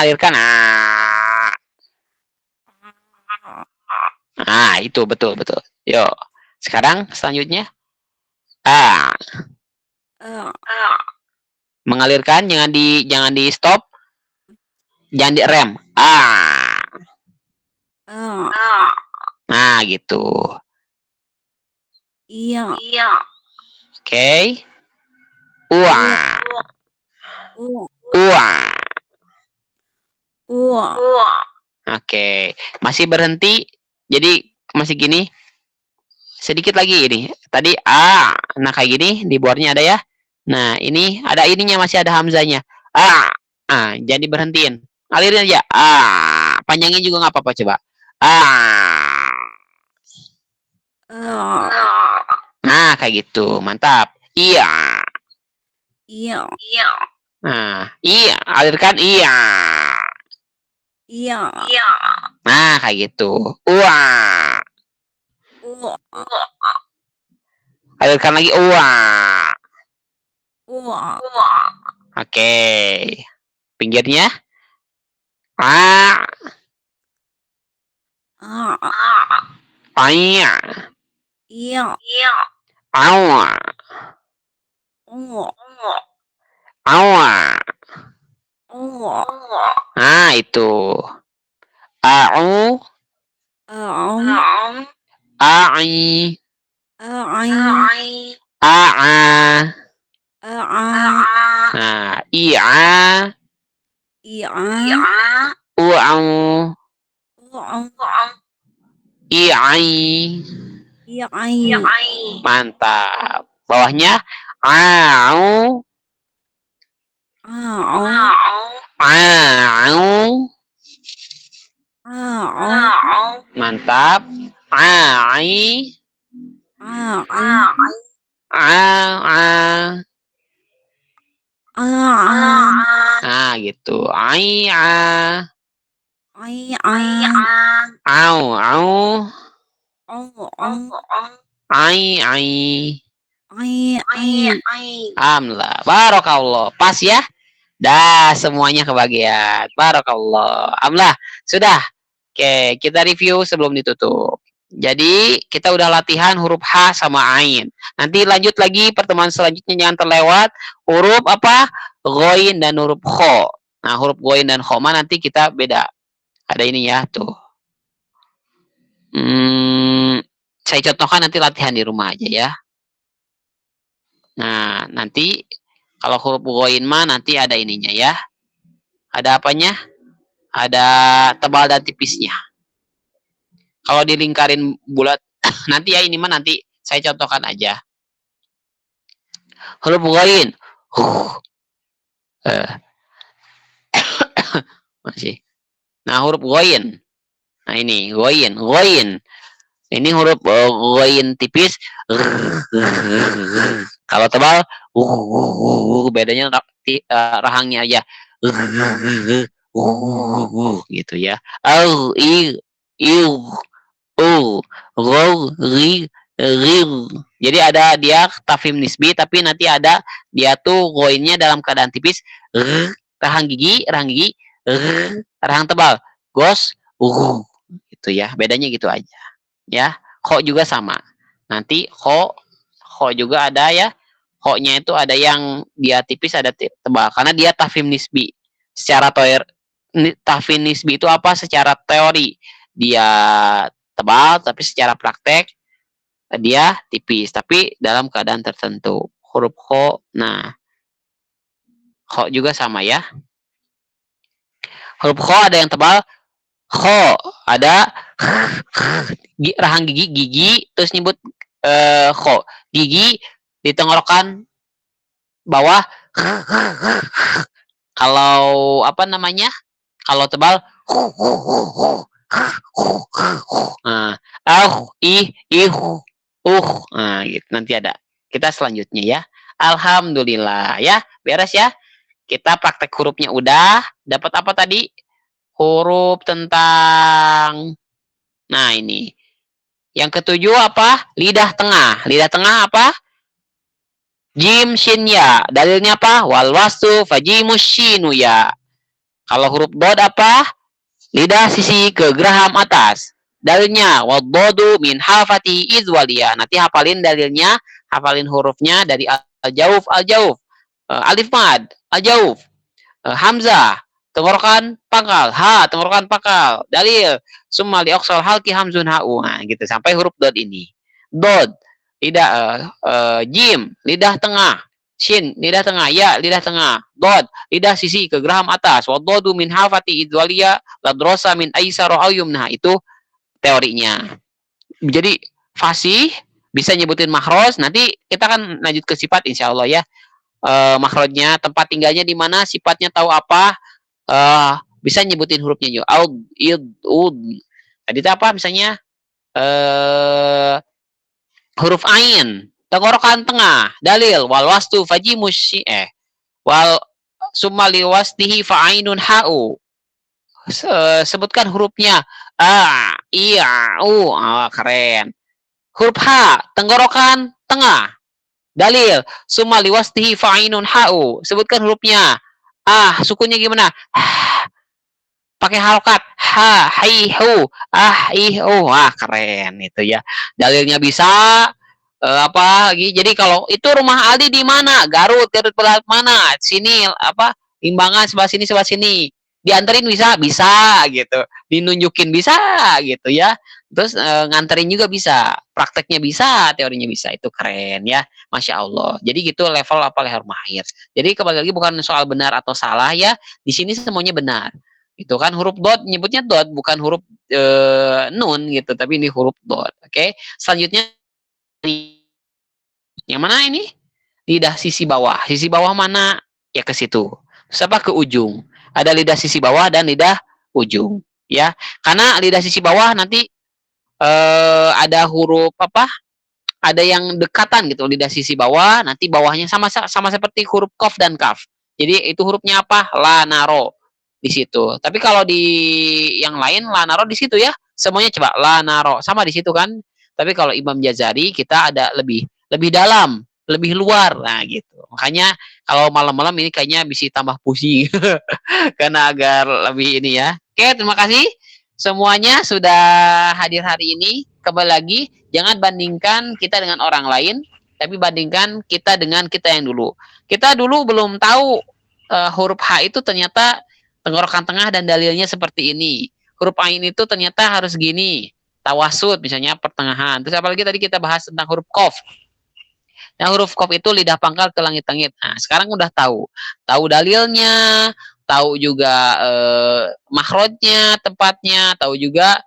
Nah, itu betul. Yuk. Sekarang selanjutnya. A. Mengalirkan, jangan di stop. Jangan di rem. A. Nah, gitu. Iya. Oke. Ua. Oke. Masih berhenti. Jadi masih gini. Sedikit lagi ini. Tadi A. Nah, kayak gini di boardnya ada ya. Nah, ini ada ininya, masih ada hamzanya. A. Jadi berhentiin. Alirin aja. A. Panjangin juga nggak apa-apa, coba. A. Nah, kayak gitu. Mantap. Iya. Nah, iya. Alirkan iya. Nah, kayak gitu. Alirkan lagi Oke. Pinggirnya. A. Iya. Awa. Nah, itu. A'u. A'i. A'a. Nah, I'a. U'au. I'ai. Mantap. Bawahnya. A'u. A'u. Mantap. A'i. A'a. Nah, gitu. Ai'a. Au. Ai. Alhamdulillah. Barakallah. Pas ya? Dah, semuanya kebagian. Barakallah. Alhamdulillah. Sudah. Oke, kita review sebelum ditutup. Jadi, kita udah latihan huruf H sama Ain. Nanti lanjut lagi pertemuan selanjutnya, jangan terlewat. Huruf apa? Ghoin dan huruf Kho. Nah, huruf Ghoin dan Kho nanti kita beda. Ada ini ya, tuh. Saya contohkan nanti latihan di rumah aja ya. Nah, nanti kalau huruf Ghoin nanti ada ininya ya. Ada apanya? Ada tebal dan tipisnya. Kalau dilingkarin bulat, nanti ya ini nanti saya contohkan aja. Huruf Ghoin. Masih. Nah, huruf Ghoin. Nah, ini Ghoin. Ini huruf Ghoin tipis. Kalau tebal, bedanya rahangnya aja. Gitu ya. Jadi ada dia tafhim nisbi, tapi nanti ada dia tuh Ghoinnya dalam keadaan tipis. Rahang gigi, rahang tebal. Gos, gitu ya. Bedanya gitu aja. Ya, Kho juga sama. Nanti Kho juga ada ya. Kho-nya itu ada yang dia tipis, ada tebal. Karena dia tafhim nisbi. Secara tafhim nisbi itu apa? Secara teori dia tebal, tapi secara praktek dia tipis. Tapi dalam keadaan tertentu. Huruf Kho, nah Kho juga sama ya. Huruf Kho ada yang tebal. Kho ada rahang gigi, terus nyebut Kho. Gigi di tenggorokan bawah. Kalau apa namanya? Kalau tebal. Nah, nah, gitu. Nanti ada. Kita selanjutnya ya. Alhamdulillah ya. Beres ya. Kita praktek hurufnya udah. Dapat apa tadi? Huruf tentang. Nah, ini. Yang ketujuh apa? Lidah tengah. Lidah tengah apa? Jim shin ya. Dalilnya apa? Wal wastu fajimus shinu ya. Kalau huruf dod apa? Lidah sisi ke geraham atas. Dalilnya wadadu min hafati izwalia. Nanti hafalin dalilnya, hafalin hurufnya dari al-jauf, alif mad, al-jauf, hamzah, tenggorokan pangkal, tenggorokan pangkal. Dalil summa li aqsal halqi hamzun ha'u. Nah, gitu sampai huruf dod ini. Dod, lidah jim, lidah tengah. Shin, lidah tengah. Ya, lidah tengah. Dod, lidah sisi ke geraham atas. Wadadu min hafati izwalia ladrosa min aisaro al-yumna. Itu teorinya. Jadi fasih bisa nyebutin makhraj. Nanti kita akan lanjut ke sifat insyaallah ya. Makhrajnya, tempat tinggalnya di mana, sifatnya tahu apa, bisa nyebutin hurufnya juga. Aud, id, ud. Tadi itu apa misalnya? Huruf ain, tenggorokan tengah. Dalil wal wastu fajimus wal summa liwasdihi fa ainun ha'u. Sebutkan hurufnya. Keren. Huruf H, tenggorokan tengah. Dalil, summa liwasdihi fa'inun ha'u. Sebutkan hurufnya. Sukunnya gimana? Pakai harokat. Hi-hu. I-hu. Keren itu ya. Dalilnya bisa. Apa lagi? Jadi kalau itu rumah Aldi di mana? Garut belah mana? Sini Limbangan sebelah sini. Dianterin bisa gitu, dinunjukin bisa gitu ya, terus nganterin juga bisa, prakteknya bisa, teorinya bisa. Itu keren ya, masya Allah. Jadi gitu level level mahir. Jadi kembali lagi bukan soal benar atau salah ya, di sini semuanya benar. Itu kan huruf dot, nyebutnya dot bukan huruf nun gitu, tapi ini huruf dot. Oke. Selanjutnya yang mana ini? Lidah sisi bawah. Sisi bawah mana? Ya ke situ. Terus apa? Ke ujung. Ada lidah sisi bawah dan lidah ujung, ya. Karena lidah sisi bawah nanti ada huruf ada yang dekatan gitu, lidah sisi bawah, nanti bawahnya sama seperti huruf qaf dan kaf. Jadi itu hurufnya apa? La naro di situ. Tapi kalau di yang lain la naro di situ ya. Semuanya coba la naro sama di situ kan. Tapi kalau Imam Jazari kita ada lebih dalam, lebih luar. Nah, gitu. Makanya kalau malam-malam ini kayaknya bisa tambah pusing. Karena agar lebih ini ya. Oke, terima kasih semuanya sudah hadir hari ini. Kembali lagi, jangan bandingkan kita dengan orang lain, tapi bandingkan kita dengan kita yang dulu. Kita dulu belum tahu huruf H itu ternyata tenggorokan tengah dan dalilnya seperti ini. Huruf Ain itu ternyata harus gini. Tawasud misalnya pertengahan. Terus apalagi tadi kita bahas tentang huruf Qaf. Nah, huruf Qaf itu lidah pangkal ke langit-langit. Nah, sekarang udah tahu dalilnya, tahu juga makhrajnya, tempatnya, tahu juga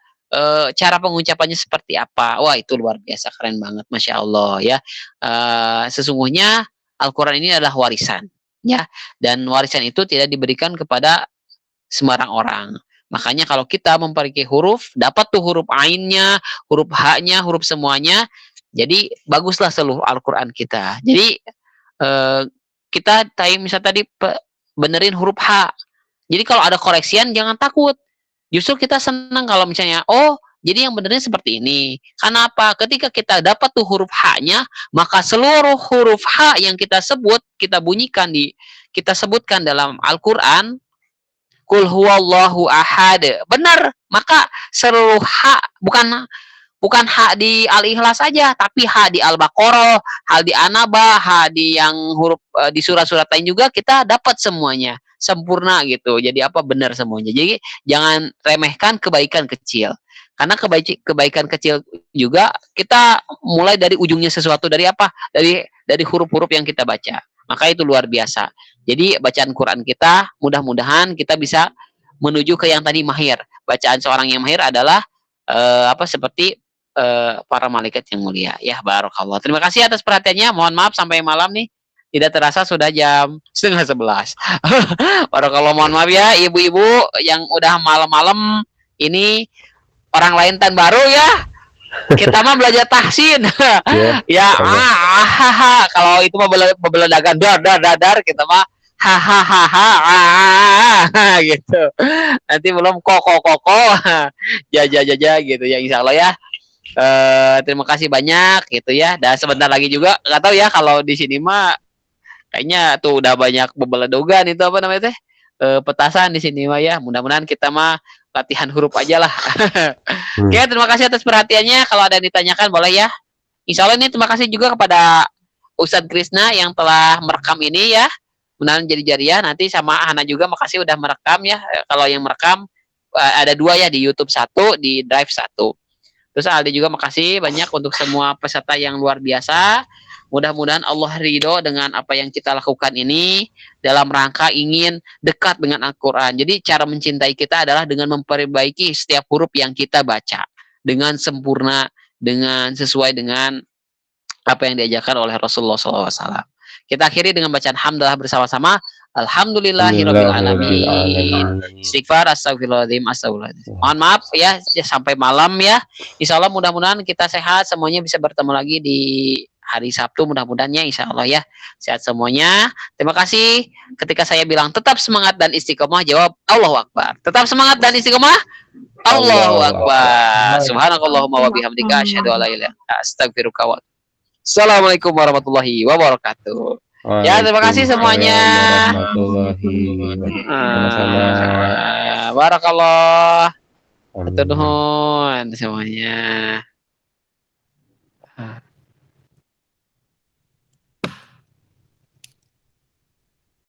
cara pengucapannya seperti apa. Wah, itu luar biasa, keren banget, masya Allah ya. Sesungguhnya Al-Quran ini adalah warisan, ya, dan warisan itu tidak diberikan kepada sembarang orang. Makanya kalau kita memperbaiki huruf, dapat tuh huruf ainnya, huruf h-nya, huruf semuanya. Jadi baguslah seluruh Al-Quran kita. Jadi kita misal tadi benerin huruf H. Jadi kalau ada koreksian jangan takut. Justru kita senang kalau misalnya, jadi yang benernya seperti ini. Karena apa? Ketika kita dapat tuh huruf H-nya, maka seluruh huruf H yang kita sebut, kita bunyikan kita sebutkan dalam Al-Quran, Qul huwallahu ahad. Benar. Maka seluruh H bukan H di Al-Ikhlas saja, tapi H di Al-Baqarah, H di An-Naba, H di yang huruf di surat-surat lain juga kita dapat semuanya sempurna gitu. Jadi benar semuanya. Jadi jangan remehkan kebaikan kecil. Karena kebaikan kecil juga kita mulai dari ujungnya sesuatu dari apa? Dari huruf-huruf yang kita baca. Maka itu luar biasa. Jadi bacaan Quran kita mudah-mudahan kita bisa menuju ke yang tadi mahir. Bacaan seorang yang mahir adalah seperti para malaikat yang mulia. Ya, barakallah. Terima kasih atas perhatiannya. Mohon maaf sampai malam nih. Tidak terasa sudah jam 10:30. Barakallah, mohon maaf ya ibu-ibu yang udah malam-malam ini, orang lain tan baru ya. Kita mah belajar tahsin. Ya, kalau itu mah beledagan dar kita mah gitu. Nanti belum koko jaja gitu ya, insyaallah ya. Terima kasih banyak gitu ya. Dan sebentar lagi juga nggak tahu ya kalau di sini mah kayaknya tuh udah banyak bebeledogan itu apa namanya teh, petasan di sini mah ya. Mudah-mudahan kita mah latihan huruf aja lah. Oke, terima kasih atas perhatiannya. Kalau ada yang ditanyakan boleh ya. Insya Allah ini terima kasih juga kepada Ustadz Krisna yang telah merekam ini ya. Mudah-mudahan jadi jariah. Nanti sama Hana juga makasih udah merekam ya. Kalau yang merekam ada 2 ya, di YouTube 1, di Drive 1. Terus Aldi juga makasih banyak untuk semua peserta yang luar biasa. Mudah-mudahan Allah ridho dengan apa yang kita lakukan ini dalam rangka ingin dekat dengan Al-Quran. Jadi cara mencintai kita adalah dengan memperbaiki setiap huruf yang kita baca dengan sempurna, dengan sesuai dengan apa yang diajarkan oleh Rasulullah SAW. Kita akhiri dengan bacaan hamdalah bersama-sama. Alhamdulillahirabbil alamin. Istighfar, astagfirullahaladzim, astagfirullahaladzim. Mohon maaf ya sampai malam ya. Insyaallah mudah-mudahan kita sehat semuanya, bisa bertemu lagi di hari Sabtu mudah-mudahan ya, insyaallah ya. Sehat semuanya. Terima kasih. Ketika saya bilang tetap semangat dan istiqomah, jawab Allahu Akbar. Tetap semangat dan istiqomah. Allahu Akbar. Subhanakallahumma wa bihamdika asyhadu an la ilaha illa anta astaghfiruka wa atubu ilaik. Assalamualaikum warahmatullahi wabarakatuh. Ya, terima kasih semuanya. Barakallah. Nuhun semuanya.